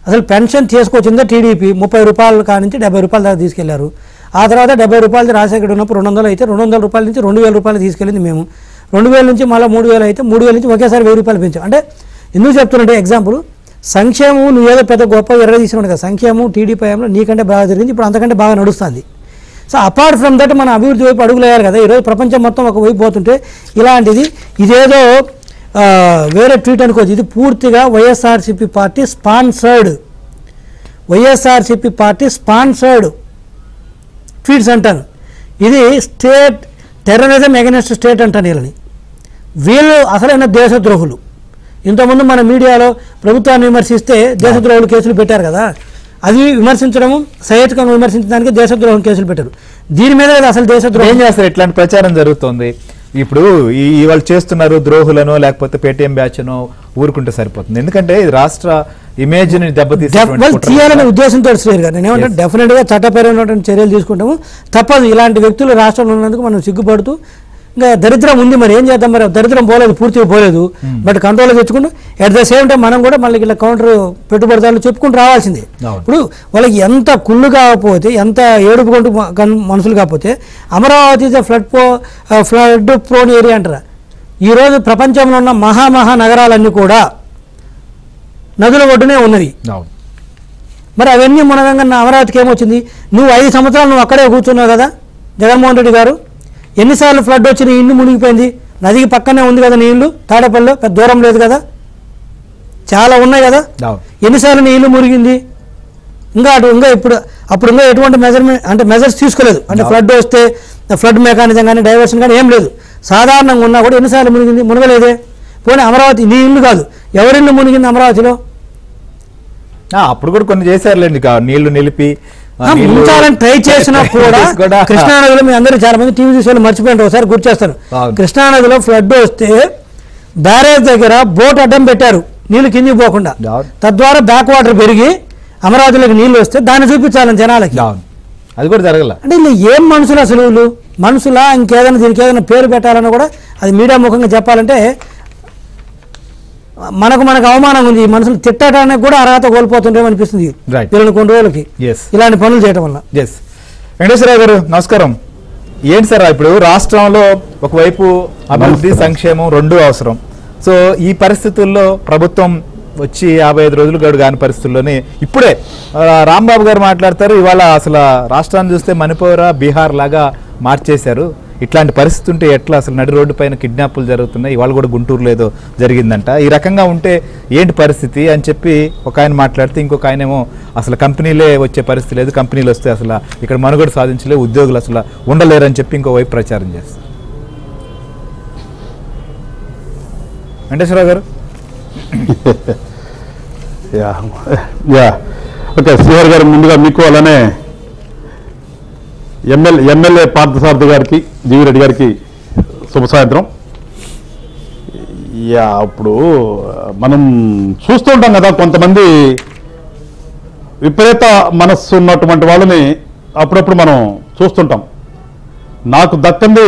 అసలు పెన్షన్ తీసుకొచ్చిందో టీడీపీ 30 రూపాయల కానించి 70 రూపాయల దాకా తీసుకెళ్లారు. ఆ తర్వాత 70 రూపాయలు రాజశేఖర్ ఉన్నప్పుడు 200 అయితే 200 రూపాయల నుంచి 2,000 రూపాయలు తీసుకెళ్ళింది మేము. 2,000 నుంచి మళ్ళీ 3,000 అయితే 3,000 నుంచి ఒకేసారి 1,000 రూపాయలు పెంచాం. అంటే ఎందుకు చెప్తున్నట్టే ఎగ్జాంపుల్ సంక్షేమం నువ్వు ఏదో పెద్ద గొప్ప ఎర్ర తీసుకున్నాడు కదా, సంక్షేమం టీడీపీ హయాంలో నీకంటే బాగా జరిగింది, ఇప్పుడు అంతకంటే బాగా నడుస్తుంది. సో అపార్ట్ ఫ్రమ్ దట్ మన అభివృద్ధి వైపు అడుగులు వేయాలి కదా. ఈరోజు ప్రపంచం మొత్తం ఒక వైపు పోతుంటే ఇలాంటిది ఇదేదో వేరే ట్వీట్ అనుకోవచ్చు, ఇది పూర్తిగా వైఎస్ఆర్సీపీ పార్టీ స్పాన్సర్డ్ ట్వీట్స్ అంటాను. ఇది స్టేట్ టెర్రరిజం ఎగెన్స్ట్ స్టేట్ అంటాను వీళ్ళని. వీళ్ళు అసలైన దేశద్రోహులు. ఇంతకుముందు మన మీడియాలో ప్రభుత్వాన్ని విమర్శిస్తే దేశద్రోహులు కేసులు పెట్టారు కదా, అది విమర్శించడము సహేతుకంగా విమర్శించడానికి దేశద్రోహం కేసులు పెట్టారు. దీని మీద అసలు దేశద్రోహం ఏం చేస్తారు? ఇట్లాంటి ప్రచారం జరుగుతుంది. ఇప్పుడు ఈ వాళ్ళు చేస్తున్నారు ద్రోహులను లేకపోతే పేటీఎం బ్యాచ్ నో ఊరుకుంటే సరిపోతుంది. ఎందుకంటే ఇది రాష్ట్ర ఇమేజ్ ని తీయాలనే ఉద్దేశంతో శ్రీర్ గారు నేను ఏమంటే డెఫినెట్ గా చట్టపరమైనటువంటి చర్యలు తీసుకుంటాము. తప్పదు, ఇలాంటి వ్యక్తులు రాష్ట్రంలో ఉన్నందుకు మనం సిగ్గుపడుతూ ఇంకా దరిద్రం ఉంది, మరి ఏం చేద్దాం, మరి దరిద్రం పోలేదు, పూర్తిగా పోలేదు, బట్ కంట్రోల్ తెచ్చుకుంటూ ఎట్ ద సేమ్ టైం మనం కూడా మళ్ళీ ఇలా కౌంటర్ పెట్టుబడిదారులు చెప్పుకుంటూ రావాల్సిందే. ఇప్పుడు వాళ్ళకి ఎంత కుళ్ళు కాకపోతే, ఎంత ఏడుపు మనుషులు కాకపోతే అమరావతి ఫ్లడ్ ప్రోన్ ఏరియా అంటారా. ఈరోజు ప్రపంచంలో ఉన్న మహా నగరాలన్నీ కూడా నదుల ఒడ్డునే ఉన్నది. మరి అవన్నీ మునగంగా అమరావతికి ఏమొచ్చింది? నువ్వు 5 సంవత్సరాలు నువ్వు అక్కడే కూర్చున్నావు కదా జగన్మోహన్ రెడ్డి గారు. ఎన్నిసార్లు ఫ్లడ్ వచ్చి నీ ఇల్లు మునిగిపోయింది? నదికి పక్కనే ఉంది కదా నీ ఇల్లు, తాడేపల్లిలో పెద్ద దూరం లేదు కదా, చాలా ఉన్నాయి కదా. ఎన్నిసార్లు నీ ఇల్లు మునిగింది? ఇంకా అప్పుడు ఇంకా ఎటువంటి మెజర్స్ తీసుకోలేదు. అంటే ఫ్లడ్ వస్తే ఫ్లడ్ మెకానిజం కానీ డైవర్షన్ కానీ ఏం లేదు. సాధారణంగా ఉన్నా కూడా ఎన్నిసార్లు మునిగింది? మునగలేదే. పోనీ అమరావతి నీ ఇల్లు కాదు, ఎవరిల్లు మునిగింది అమరావతిలో? అప్పుడు కూడా కొన్ని చేశారులేండి, నీళ్లు నిలిపి ముంచాలని ట్రై చేసినా కూడా కృష్ణానదిలో మీ అందరూ చాలా మంది టీవీ చూసి మర్చిపోయింటారు, ఒకసారి గుర్తు చేస్తాను. కృష్ణానదిలో ఫ్లడ్ వస్తే బ్యారేజ్ దగ్గర బోట్ అడ్డం పెట్టారు నీళ్లు కిందికి పోకుండా, తద్వారా బ్యాక్ వాటర్ పెరిగి అమరావతిలోకి నీళ్లు వస్తే దాన్ని చూపించాలని జనాలకి. అది కూడా జరగల. అంటే ఇలా ఏం మనుషులు అసలు మనుషులా ఇంకేదైనా దీనికి ఏదైనా పేరు పెట్టాలన్నా కూడా అది మీడియా ముఖంగా చెప్పాలంటే మనకు అవమానం ఉంది. మనుషులు తిట్టడానికి కూడా అర్హత కోల్పోతుండేమో అనిపిస్తుంది వీళ్ళని కొన్ని రోజులకి ఇలాంటి పనులు చేయడం వల్ల. వెంకటేశ్వరరావు గారు నమస్కారం. ఏంటి సార్ ఇప్పుడు రాష్ట్రంలో ఒకవైపు అభివృద్ధి సంక్షేమం రెండూ అవసరం. సో ఈ పరిస్థితుల్లో ప్రభుత్వం వచ్చి 55 రోజులు గడువు కాని పరిస్థితుల్లోనే ఇప్పుడే రాంబాబు గారు మాట్లాడతారు, ఇవాళ అసలు రాష్ట్రాన్ని చూస్తే మణిపూర్ బీహార్ లాగా మార్చేశారు, ఇట్లాంటి పరిస్థితి ఉంటే ఎట్లా, అసలు నడి రోడ్డు పైన కిడ్నాపులు జరుగుతున్నాయి, ఇవాళ కూడా గుంటూరులో ఏదో జరిగిందంట, ఈ రకంగా ఉంటే ఏంటి పరిస్థితి అని చెప్పి ఒక ఆయన మాట్లాడితే ఇంకొక ఆయనేమో అసలు కంపెనీలే వచ్చే పరిస్థితి లేదు, కంపెనీలు వస్తే అసలు ఇక్కడ మనుగడ సాధించలే, ఉద్యోగులు అసలు ఉండలేరని చెప్పి ఇంకోవైపు ప్రచారం చేస్తారు. వెంకటేశ్వరరావు గారు. ఓకే శ్రీహరి గారు, ముందుగా మీకు అలానే ఎమ్మెల్యే పార్థసారథి గారికి, జీవిరెడ్డి గారికి శుభ సాయంత్రం. ఇప్పుడు మనం చూస్తూ ఉంటాం కదా, కొంతమంది విపరీత మనస్సు ఉన్నటువంటి వాళ్ళని అప్పుడప్పుడు మనం చూస్తుంటాం. నాకు దక్కంది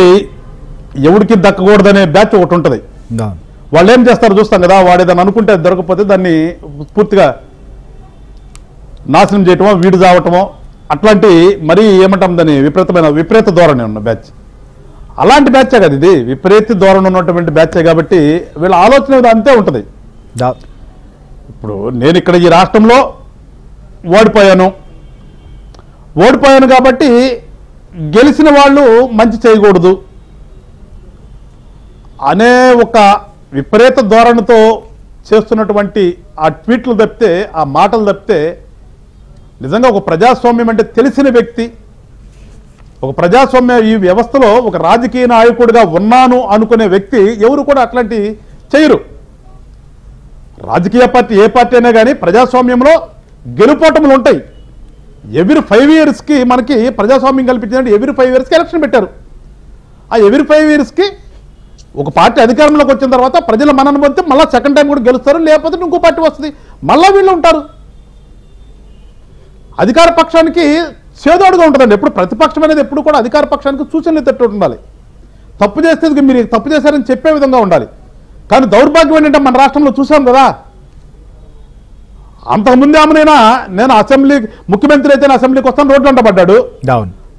ఎవరికి దక్కకూడదనే బ్యాచ్ ఒకటి ఉంటుంది. వాళ్ళు ఏం చేస్తారో చూస్తాం కదా, వాడు ఏదైనా అనుకుంటే దొరకకపోతే దాన్ని పూర్తిగా నాశనం చేయటమో, వీడు చావటమో, అట్లాంటి మరీ ఏమంటాం దాన్ని విపరీత ధోరణి ఉన్న బ్యాచ్. అలాంటి బ్యాచే కదా ఇది, విపరీత ధోరణి ఉన్నటువంటి బ్యాచే కాబట్టి వీళ్ళ ఆలోచన అంతే ఉంటుంది. ఇప్పుడు నేను ఇక్కడ ఈ రాష్ట్రంలో ఓడిపోయాను కాబట్టి గెలిచిన వాళ్ళు మంచి చేయకూడదు అనే ఒక విపరీత ధోరణితో చేస్తున్నటువంటి ఆ ట్వీట్లు తప్పితే, ఆ మాటలు తప్పితే, నిజంగా ఒక ప్రజాస్వామ్యం అంటే తెలిసిన వ్యక్తి, ఒక ప్రజాస్వామ్య ఈ వ్యవస్థలో ఒక రాజకీయ నాయకుడిగా ఉన్నాను అనుకునే వ్యక్తి ఎవరు కూడా అట్లాంటి చేయరు. రాజకీయ పార్టీ ఏ పార్టీ అయినా కానీ ప్రజాస్వామ్యంలో గెలుపోటములు ఉంటాయి. ఎవ్రీ 5 yearsకి మనకి ప్రజాస్వామ్యం కల్పించినట్టు ఎవ్రీ 5 yearsకి ఎలక్షన్ పెట్టారు. ఆ ఎవ్రీ 5 yearsకి ఒక పార్టీ అధికారంలోకి వచ్చిన తర్వాత ప్రజల మనను పొందితే మళ్ళీ సెకండ్ టైం కూడా గెలుస్తారు, లేకపోతే ఇంకో పార్టీ వస్తుంది, మళ్ళీ వీళ్ళు ఉంటారు. అధికార పక్షానికి చేదోడుగా ఉంటుందండి. ఎప్పుడు ప్రతిపక్షం అనేది ఎప్పుడు కూడా అధికార పక్షానికి సూచనలు తట్టు ఉండాలి. తప్పు చేస్తే మీరు తప్పు చేశారని చెప్పే విధంగా ఉండాలి. కానీ దౌర్భాగ్యం ఏంటంటే మన రాష్ట్రంలో చూసాం కదా, అంతకుముందే ఆమెనైనా నేను అసెంబ్లీ ముఖ్యమంత్రి అయితే అసెంబ్లీకి వస్తాను రోడ్లు అంటబడ్డాడు.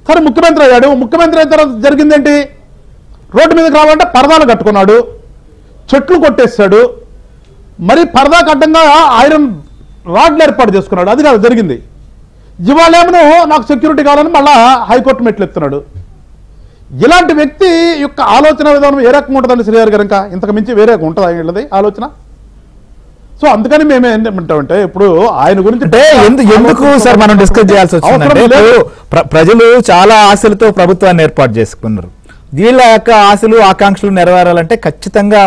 సరే ముఖ్యమంత్రి అయ్యాడు. ముఖ్యమంత్రి అయిన తర్వాత జరిగిందేంటి? రోడ్డు మీదకి రావాలంటే పరదాలు కట్టుకున్నాడు, చెట్లు కొట్టేశాడు, మరి పరదాకు అడ్డంగా ఐరన్ రాడ్లు ఏర్పాటు చేసుకున్నాడు. అది కాదు జరిగింది. ఇవాళేమో నాకు సెక్యూరిటీ కావాలని మళ్ళా హైకోర్టు మెట్లు ఎత్తున్నాడు. ఇలాంటి వ్యక్తి యొక్క ఆలోచన విధానం ఏ రకంగా ఉంటుందండి శ్రీహరి గారు? ఇంకా ఇంతకు మించి వేరే ఉంటుందా వీళ్ళది ఆలోచన? సో అందుకని మేము ఏంటంటే ఇప్పుడు ఆయన గురించి ఎందుకు సార్ మనం డిస్కస్ చేయాల్సి వచ్చిందంటే, ప్రజలు చాలా ఆశలతో ప్రభుత్వాన్ని ఏర్పాటు చేసుకున్నారు. వీళ్ళ యొక్క ఆశలు ఆకాంక్షలు నెరవేరాలంటే ఖచ్చితంగా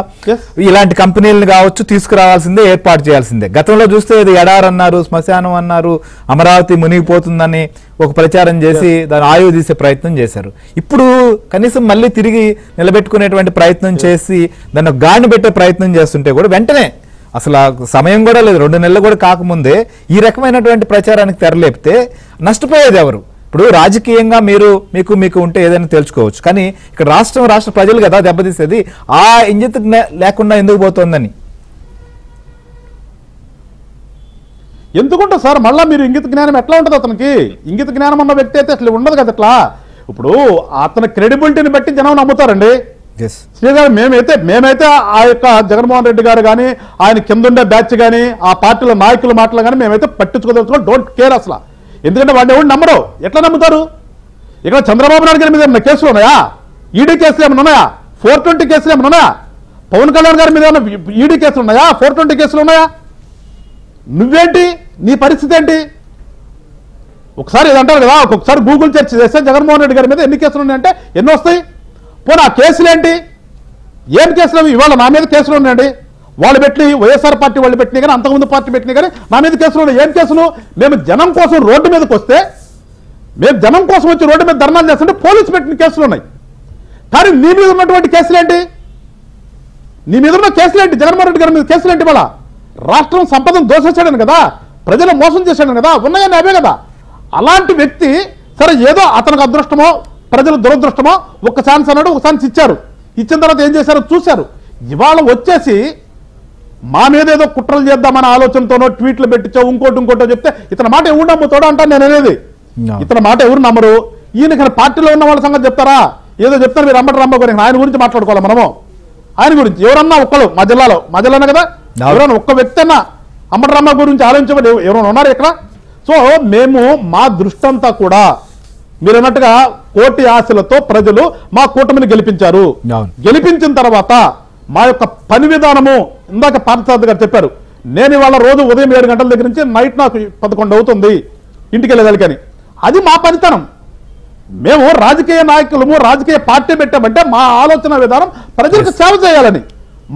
ఇలాంటి కంపెనీలను కావచ్చు తీసుకురావాల్సిందే, ఏర్పాటు చేయాల్సిందే. గతంలో చూస్తే ఇది ఎడార్ అన్నారు, శ్మశానం అన్నారు, అమరావతి మునిగిపోతుందని ఒక ప్రచారం చేసి దాన్ని ఆయువు తీసే ప్రయత్నం చేశారు. ఇప్పుడు కనీసం మళ్ళీ తిరిగి నిలబెట్టుకునేటువంటి ప్రయత్నం చేసి దాన్ని గాని పెట్టే ప్రయత్నం చేస్తుంటే కూడా వెంటనే అసలు సమయం కూడా లేదు, 2 నెలలు కూడా కాకముందే ఈ రకమైనటువంటి ప్రచారానికి తెరలేపితే నష్టపోయేది ఎవరు? ఇప్పుడు రాజకీయంగా మీకు ఉంటే ఏదైనా తెలుసుకోవచ్చు, కానీ ఇక్కడ రాష్ట్ర ప్రజలు కదా దెబ్బతీసేది. ఆ ఇంజిత్ లేకుండా ఎందుకు పోతుందని ఎందుకుంటుంది సార్? మళ్ళీ మీరు ఇంగిత జ్ఞానం ఎట్లా ఉంటుంది అతనికి? ఇంగిత జ్ఞానం ఉన్న వ్యక్తి అయితే అసలు ఉండదు కదా అట్లా. ఇప్పుడు అతని క్రెడిబిలిటీని బట్టి జనం నమ్ముతారండి. శ్రీగారు మేమైతే ఆ యొక్క జగన్మోహన్ రెడ్డి గారు కానీ ఆయన కింద ఉండే బ్యాచ్ కానీ ఆ పార్టీల నాయకుల మాటలు కానీ మేమైతే పట్టించుకోదలుచుకో, డోంట్ కేర్ అసలు. ఎందుకంటే వాడిని ఎవరు నమ్మరు. ఎట్లా నమ్ముతారు? ఇక్కడ చంద్రబాబు నాయుడు గారి మీద ఏమైనా కేసులు ఉన్నాయా? ఈడీ కేసులు ఏమైనా ఉన్నాయా? 420 కేసులు ఏమైనా ఉన్నాయా? పవన్ కళ్యాణ్ గారి మీద ఏమైనా ఈడీ కేసులు ఉన్నాయా? 420 కేసులు ఉన్నాయా? నువ్వేంటి? నీ పరిస్థితి ఏంటి? ఒకసారి ఏదంటారు కదా, ఒక్కొక్కసారి గూగుల్ సెర్చ్ చేస్తే జగన్మోహన్ రెడ్డి గారి మీద ఎన్ని కేసులు ఉన్నాయంటే ఎన్ని వస్తాయి? పోనీ ఆ కేసులు ఏంటి? ఏం కేసులు అవి? ఇవాళ నా మీద కేసులు ఉన్నాయండి. వాళ్ళు పెట్టి వైఎస్ఆర్ పార్టీ వాళ్ళు పెట్టినా కానీ అంతకుముందు పార్టీ పెట్టినా కానీ నా మీద కేసులు ఉన్నాయి. ఏం కేసులు? మేము జనం కోసం రోడ్డు మీదకి వస్తే, మేము జనం కోసం వచ్చి రోడ్డు మీద ధర్నాలు చేస్తుంటే పోలీసు పెట్టిన కేసులు ఉన్నాయి. కానీ నీ మీద ఉన్నటువంటి కేసులు ఏంటి? నీ మీద ఉన్న కేసులు ఏంటి? జగన్మోహన్ రెడ్డి గారి మీద కేసులు ఏంటి? వాళ్ళ రాష్ట్రం సంపదను దోషించాడని కదా, ప్రజలు మోసం చేశాడని కదా, ఉన్నాయని అవే కదా. అలాంటి వ్యక్తి సరే ఏదో అతనికి అదృష్టమో ప్రజలు దురదృష్టమో ఒక ఛాన్స్ అన్నాడు, ఒక ఛాన్స్ ఇచ్చారు. ఇచ్చిన తర్వాత ఏం చేశారో చూశారు. ఇవాళ వచ్చేసి మా మీద ఏదో కుట్రలు చేద్దామన్న ఆలోచనతోనో ట్వీట్లు పెట్టించో ఇంకోటో చెప్తే ఇతని మాట ఎవరు నమ్ముతాడో అంటాను నేను అనేది. ఇతని మాట ఎవరు నమ్మరు. ఈయన పార్టీలో ఉన్న వాళ్ళ సంగతి చెప్తారా? ఏదో చెప్తారు మీరు అంబటి గురించి. ఆయన గురించి మాట్లాడుకోవాలి మనము. ఆయన గురించి ఎవరన్నా ఒక్కరు మా జిల్లాలోనే కదా, ఎవరైనా ఒక్క వ్యక్తి అన్నా అంబటి గురించి ఆలోచించబడి ఎవరైనా ఉన్నారు ఇక్కడ? సో మేము మా దృష్టి అంతా కూడా మీరు అన్నట్టుగా కోటి ఆశలతో ప్రజలు మా కూటమిని గెలిపించారు. గెలిపించిన తర్వాత మా యొక్క పని విధానము ఇందాక పార్థసారథి గారు చెప్పారు. నేను ఇవాళ రోజు ఉదయం 7 గంటల దగ్గర నుంచి నైట్ నాకు 11 అవుతుంది ఇంటికి వెళ్ళేదానికని. అది మా పనితనం. మేము రాజకీయ నాయకులము రాజకీయ పార్టీ పెట్టామంటే మా ఆలోచన విధానం ప్రజలకు సేవ చేయాలని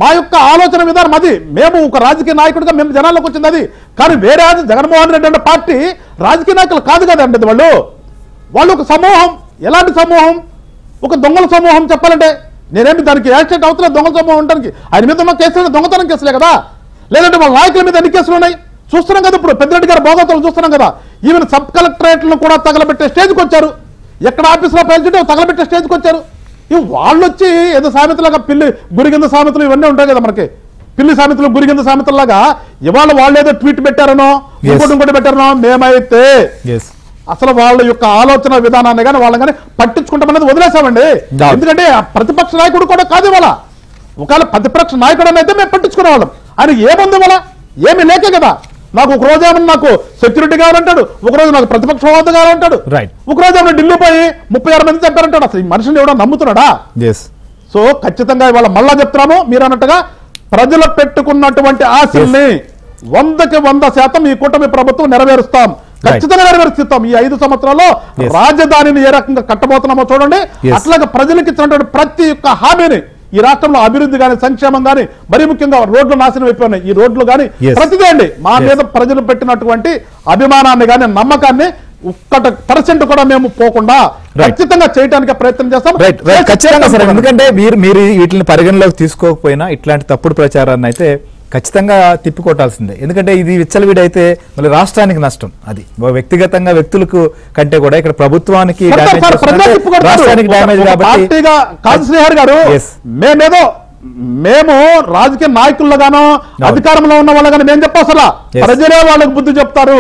మా యొక్క ఆలోచన విధానం అది. మేము ఒక రాజకీయ నాయకుడిగా మేము జనాల్లోకి వచ్చింది అది. కానీ వేరే జగన్మోహన్ రెడ్డి అంటే పార్టీ రాజకీయ నాయకులు కాదు కదండి. వాళ్ళు ఒక సమూహం. ఎలాంటి సమూహం? ఒక దొంగల సమూహం చెప్పాలంటే. నేనేమి దానికి యాక్సిడెంట్ అవుతున్నా దొంగల సమూహం ఉండడానికి. ఆయన మీద ఉన్న కేసులు దొంగతనం కేసులే కదా. లేదంటే వాళ్ళ నాయకుల మీద ఎన్ని కేసులు ఉన్నాయి చూస్తున్నాం కదా. ఇప్పుడు పెద్దిరెడ్డి గారు భోగోతాలు చూస్తున్నాం కదా. ఈవెన్ సబ్ కలెక్టరేట్లను కూడా తగలబెట్టే స్టేజ్కి వచ్చారు. ఎక్కడ ఆఫీసులో పేల్చుంటే తగలబెట్టే స్టేజ్కి వచ్చారు. ఇవి వాళ్ళు వచ్చి ఏదో సామెతలాగా గురిగింద సామెతలు ఇవన్నీ ఉంటాయి కదా మనకి. పిల్లి సామెతలు గురిగింద సామెతలాగా ఇవాళ వాళ్ళు ఏదో ట్వీట్ పెట్టారనో ఇంకోటి పెట్టారనో మేమైతే అసలు వాళ్ళ యొక్క ఆలోచన విధానాన్ని కానీ వాళ్ళని కానీ పట్టించుకుంటామనేది వదిలేసామండి. ఎందుకంటే ప్రతిపక్ష నాయకుడు కూడా కాదు ఇవాళ. ఒకవేళ ప్రతిపక్ష నాయకుడు అయితే మేము పట్టించుకునే వాళ్ళం. ఆయన ఏముంది ఇవాళ? ఏమి లేకే కదా. నాకు ఒక రోజు ఏమన్నా నాకు సెక్యూరిటీ కావాలంటాడు, ఒకరోజు నాకు ప్రతిపక్ష హోదా కావాలంటాడు, ఒకరోజు ఏమన్నా ఢిల్లీ పోయి 36 మంది చెప్పారంటాడు. అసలు ఈ మనిషిని ఎవడో నమ్ముతున్నాడా? సో ఖచ్చితంగా ఇవాళ మళ్ళా చెప్తున్నాము మీరు అన్నట్టుగా ప్రజలు పెట్టుకున్నటువంటి ఆశల్ని 100కి 100% ఈ కూటమి ప్రభుత్వం నెరవేరుస్తాం. ఖచ్చితంగా నెరవేరుస్తాం. ఈ 5 సంవత్సరాల్లో రాజధానిని ఏ రకంగా కట్టబోతున్నామో చూడండి. అట్లాగే ప్రజలకు ఇచ్చినటువంటి ప్రతి ఒక్క హామీని ఈ రాష్ట్రంలో అభివృద్ధి కానీ సంక్షేమం కానీ మరీ ముఖ్యంగా రోడ్లు నాశనం అయిపోయినాయి. ఈ రోడ్లు కానీ ప్రతిదే అండి మా మీద ప్రజలు పెట్టినటువంటి అభిమానాన్ని కానీ నమ్మకాన్ని 1% కూడా మేము పోకుండా ఖచ్చితంగా చేయడానికి ప్రయత్నం చేస్తాం. ఖచ్చితంగా సార్, ఎందుకంటే మీరు వీటిని పరిగణలోకి తీసుకోకపోయినా ఇట్లాంటి తప్పుడు ప్రచారాన్ని అయితే ఖచ్చితంగా తిప్పికొట్టాల్సిందే. ఎందుకంటే ఇది విచ్చలవిడైతే మళ్ళీ రాష్ట్రానికి నష్టం. అది వ్యక్తిగతంగా వ్యక్తులకు కంటే కూడా ఇక్కడ ప్రభుత్వానికి రాష్ట్రానికి డ్యామేజ్. కాబట్టి కాదు శ్రీహరి గారు, మేము రాజకీయ నాయకులుగానో అధికారంలో ఉన్న వాళ్ళగానో మేము చెప్పాల్సిన ప్రజలే వాళ్ళకి బుద్ధి చెప్తారు,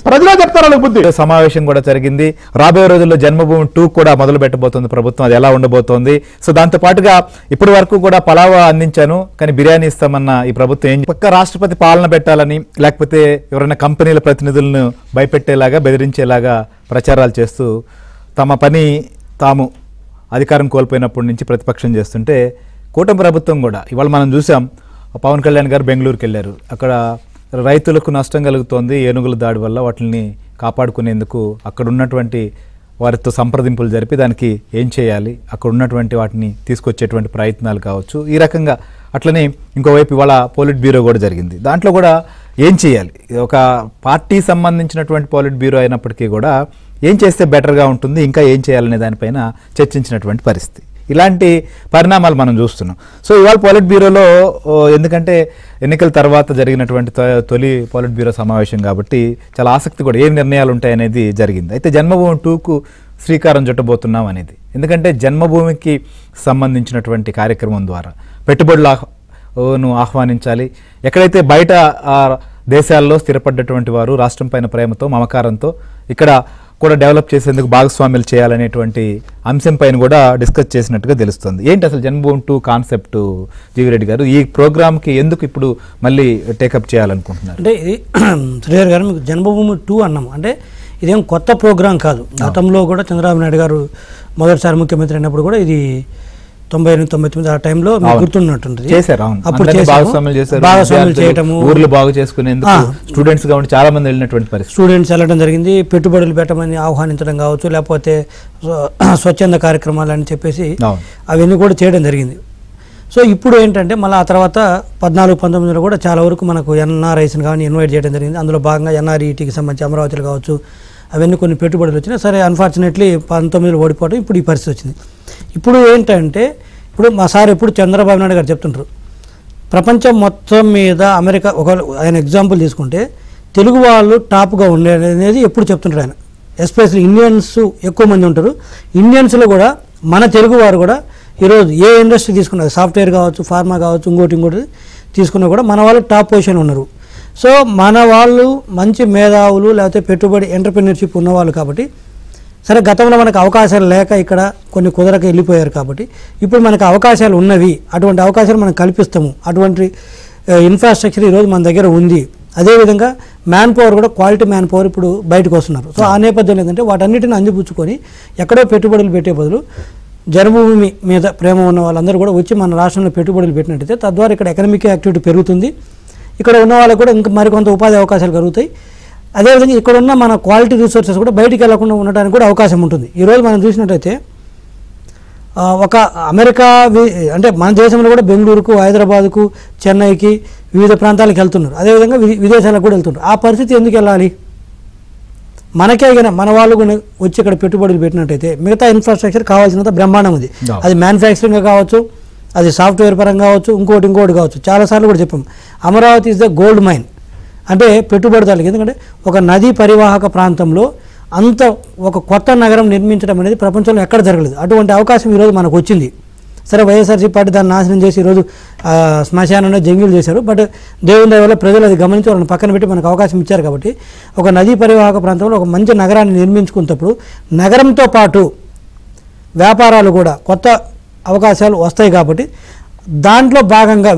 ప్రజలే చెప్తారు వాళ్ళకి బుద్ధి. సమావేశం కూడా జరిగింది. రాబోయే రోజుల్లో జన్మభూమి 2 కూడా మొదలు పెట్టబోతోంది ప్రభుత్వం. అది ఎలా ఉండబోతోంది? సో దాంతో పాటుగా ఇప్పటి వరకు కూడా పలావా అందించాను కానీ బిర్యానీ ఇస్తామన్న ఈ ప్రభుత్వం ఏం పక్క రాష్ట్రపతి పాలన పెట్టాలని, లేకపోతే ఎవరైనా కంపెనీల ప్రతినిధులను భయపెట్టేలాగా బెదిరించేలాగా ప్రచారాలు చేస్తూ తమ పని తాము అధికారం కోల్పోయినప్పటి నుంచి ప్రతిపక్షం చేస్తుంటే కూటమి ప్రభుత్వం కూడా ఇవాళ మనం చూసాం. పవన్ కళ్యాణ్ గారు బెంగళూరుకి వెళ్ళారు. అక్కడ రైతులకు నష్టం కలుగుతోంది ఏనుగుల దాడి వల్ల. వాటిని కాపాడుకునేందుకు అక్కడ ఉన్నటువంటి వారితో సంప్రదింపులు జరిపి దానికి ఏం చేయాలి, అక్కడ ఉన్నటువంటి వాటిని తీసుకొచ్చేటువంటి ప్రయత్నాలు కావచ్చు. ఈ రకంగా అట్లనే ఇంకోవైపు ఇవాళ పోలిట్ బ్యూరో కూడా జరిగింది. దాంట్లో కూడా ఏం చేయాలి, ఒక పార్టీ సంబంధించినటువంటి పోలిట్ బ్యూరో అయినప్పటికీ కూడా ఏం చేస్తే బెటర్గా ఉంటుంది, ఇంకా ఏం చేయాలనే దానిపైన చర్చించినటువంటి పరిస్థితి. ఇలాంటి పరిణామాలు మనం చూస్తున్నాం. సో ఇవాళ పోలిట్ బ్యూరోలో ఎందుకంటే ఎన్నికల తర్వాత జరిగినటువంటి తొలి పోలిట్ బ్యూరో సమావేశం కాబట్టి చాలా ఆసక్తి కూడా ఏం నిర్ణయాలు ఉంటాయనేది జరిగింది. అయితే జన్మభూమి 2కు శ్రీకారం చుట్టబోతున్నాం అనేది, ఎందుకంటే జన్మభూమికి సంబంధించినటువంటి కార్యక్రమం ద్వారా పెట్టుబడులను ఆహ్వానించాలి. ఎక్కడైతే బయట దేశాల్లో స్థిరపడ్డటువంటి వారు రాష్ట్రం పైన ప్రేమతో మమకారంతో ఇక్కడ కూడా డెవలప్ చేసేందుకు భాగస్వామ్యాలు చేయాలనేటువంటి అంశం పైన కూడా డిస్కస్ చేసినట్టుగా తెలుస్తుంది. ఏంటి అసలు జన్మభూమి 2 కాన్సెప్ట్ జీవిరెడ్డి గారు? ఈ ప్రోగ్రామ్కి ఎందుకు ఇప్పుడు మళ్ళీ టేకప్ చేయాలనుకుంటున్నారు? అంటే ఇది శ్రీహరి గారు మీకు జన్మభూమి 2 అన్నాము అంటే ఇదేం కొత్త ప్రోగ్రాం కాదు. గతంలో కూడా చంద్రబాబు నాయుడు గారు మొదటిసారి ముఖ్యమంత్రి అయినప్పుడు కూడా ఇది 98-99 ఆ టైంలో గుర్తున్నట్టుంది. అప్పుడు భాగస్వామ్యం చేయటము, ఊర్లు బాగు చేసుకునేందుకు స్టూడెంట్స్ గా చాలా మంది వెళ్ళినటువంటి పరిస్థితి. స్టూడెంట్స్ వెళ్ళడం జరిగింది. పెట్టుబడులు పెట్టమని ఆహ్వానించడం కావచ్చు, లేకపోతే స్వచ్ఛంద కార్యక్రమాలు అని చెప్పేసి అవన్నీ కూడా చేయడం జరిగింది. సో ఇప్పుడు ఏంటంటే మళ్ళీ ఆ తర్వాత 14-19లో కూడా చాలా వరకు మనకు ఎన్ఆర్ఐస్ని కానీ ఇన్వైట్ చేయడం జరిగింది. అందులో భాగంగా ఎన్ఆర్ఈటీకి సంబంధించి అమరావతిలో కావచ్చు అవన్నీ కొన్ని పెట్టుబడులు వచ్చినాయి. సరే అన్ఫార్చునేట్లీ 19లో ఓడిపోవడం ఇప్పుడు ఈ పరిస్థితి వచ్చింది. ఇప్పుడు ఏంటంటే ఇప్పుడు మా సార్ ఎప్పుడు చంద్రబాబు నాయుడు గారు చెప్తుంటారు, ప్రపంచం మొత్తం మీద అమెరికా ఒక ఆయన ఎగ్జాంపుల్ తీసుకుంటే తెలుగు వాళ్ళు టాప్గా ఉండేది అనేది ఎప్పుడు చెప్తుంటారు ఆయన. ఎస్పెషల్లీ ఇండియన్స్ ఎక్కువ మంది ఉంటారు. ఇండియన్స్లో కూడా మన తెలుగు వారు కూడా ఈరోజు ఏ ఇండస్ట్రీ తీసుకున్నారు, సాఫ్ట్వేర్ కావచ్చు, ఫార్మా కావచ్చు, ఇంకోటి తీసుకున్నా కూడా మన వాళ్ళు టాప్ పొజిషన్ ఉన్నారు. సో మన వాళ్ళు మంచి మేధావులు లేకపోతే పెట్టుబడి ఎంటర్‌ప్రెన్యూర్‌షిప్ ఉన్నవాళ్ళు కాబట్టి సరే గతంలో మనకు అవకాశాలు లేక ఇక్కడ కొన్ని కుదరక వెళ్ళిపోయారు కాబట్టి ఇప్పుడు మనకు అవకాశాలు ఉన్నవి, అటువంటి అవకాశాలు మనం కల్పిస్తాము. అటువంటి ఇన్ఫ్రాస్ట్రక్చర్ ఈరోజు మన దగ్గర ఉంది. అదేవిధంగా మ్యాన్ పవర్ కూడా క్వాలిటీ మ్యాన్ పవర్ ఇప్పుడు బయటకు వస్తున్నారు. సో ఆ నేపథ్యంలో ఏంటంటే వాటన్నిటిని అందిపుచ్చుకొని ఎక్కడో పెట్టుబడులు పెట్టే బదులు జన్మభూమి మీద ప్రేమ ఉన్న వాళ్ళందరూ కూడా వచ్చి మన రాష్ట్రంలో పెట్టుబడులు పెట్టినట్టయితే తద్వారా ఇక్కడ ఎకనామిక్ యాక్టివిటీ పెరుగుతుంది. ఇక్కడ ఉన్న వాళ్ళకు కూడా ఇంకా మరికొంత ఉపాధి అవకాశాలు కలుగుతాయి. అదేవిధంగా ఇక్కడ ఉన్న మన క్వాలిటీ రిసోర్సెస్ కూడా బయటికి వెళ్లకుండా ఉండడానికి కూడా అవకాశం ఉంటుంది. ఈరోజు మనం చూసినట్టయితే ఒక అమెరికా అంటే మన దేశంలో కూడా బెంగళూరుకు, హైదరాబాద్కు, చెన్నైకి వివిధ ప్రాంతాలకు వెళ్తున్నారు. అదేవిధంగా విదేశాలకు కూడా వెళ్తున్నారు. ఆ పరిస్థితి ఎందుకు వెళ్ళాలి? మనకే కానీ మన వాళ్ళు కూడా వచ్చి ఇక్కడ పెట్టుబడులు పెట్టినట్టయితే మిగతా ఇన్ఫ్రాస్ట్రక్చర్ కావాల్సినంత బ్రహ్మాండం ఉంది. అది మ్యానుఫ్యాక్చరింగ్ కావచ్చు, అది సాఫ్ట్వేర్ పరంగా కావచ్చు, ఇంకోటి కావచ్చు. చాలాసార్లు కూడా చెప్పాం Amaravati is the gold mine అంటే పెట్టుబడిదారులకి. ఎందుకంటే ఒక నదీ పరివాహక ప్రాంతంలో అంత ఒక కొత్త నగరం నిర్మించడం అనేది ప్రపంచంలో ఎక్కడ జరగలేదు. అటువంటి అవకాశం ఈరోజు మనకు వచ్చింది. సరే వైఎస్ఆర్సీ పార్టీ దాన్ని నాశనం చేసి ఈరోజు శ్మశానంలో జంగిల్ చేశారు. బట్ దేవుని దయ వల్ల ప్రజలు అది గమనించి వాళ్ళని పక్కన పెట్టి మనకు అవకాశం ఇచ్చారు. కాబట్టి ఒక నదీ పరివాహక ప్రాంతంలో ఒక మంచి నగరాన్ని నిర్మించుకున్నప్పుడు నగరంతో పాటు వ్యాపారాలు కూడా కొత్త అవకాశాలు వస్తాయి. కాబట్టి దాంట్లో భాగంగా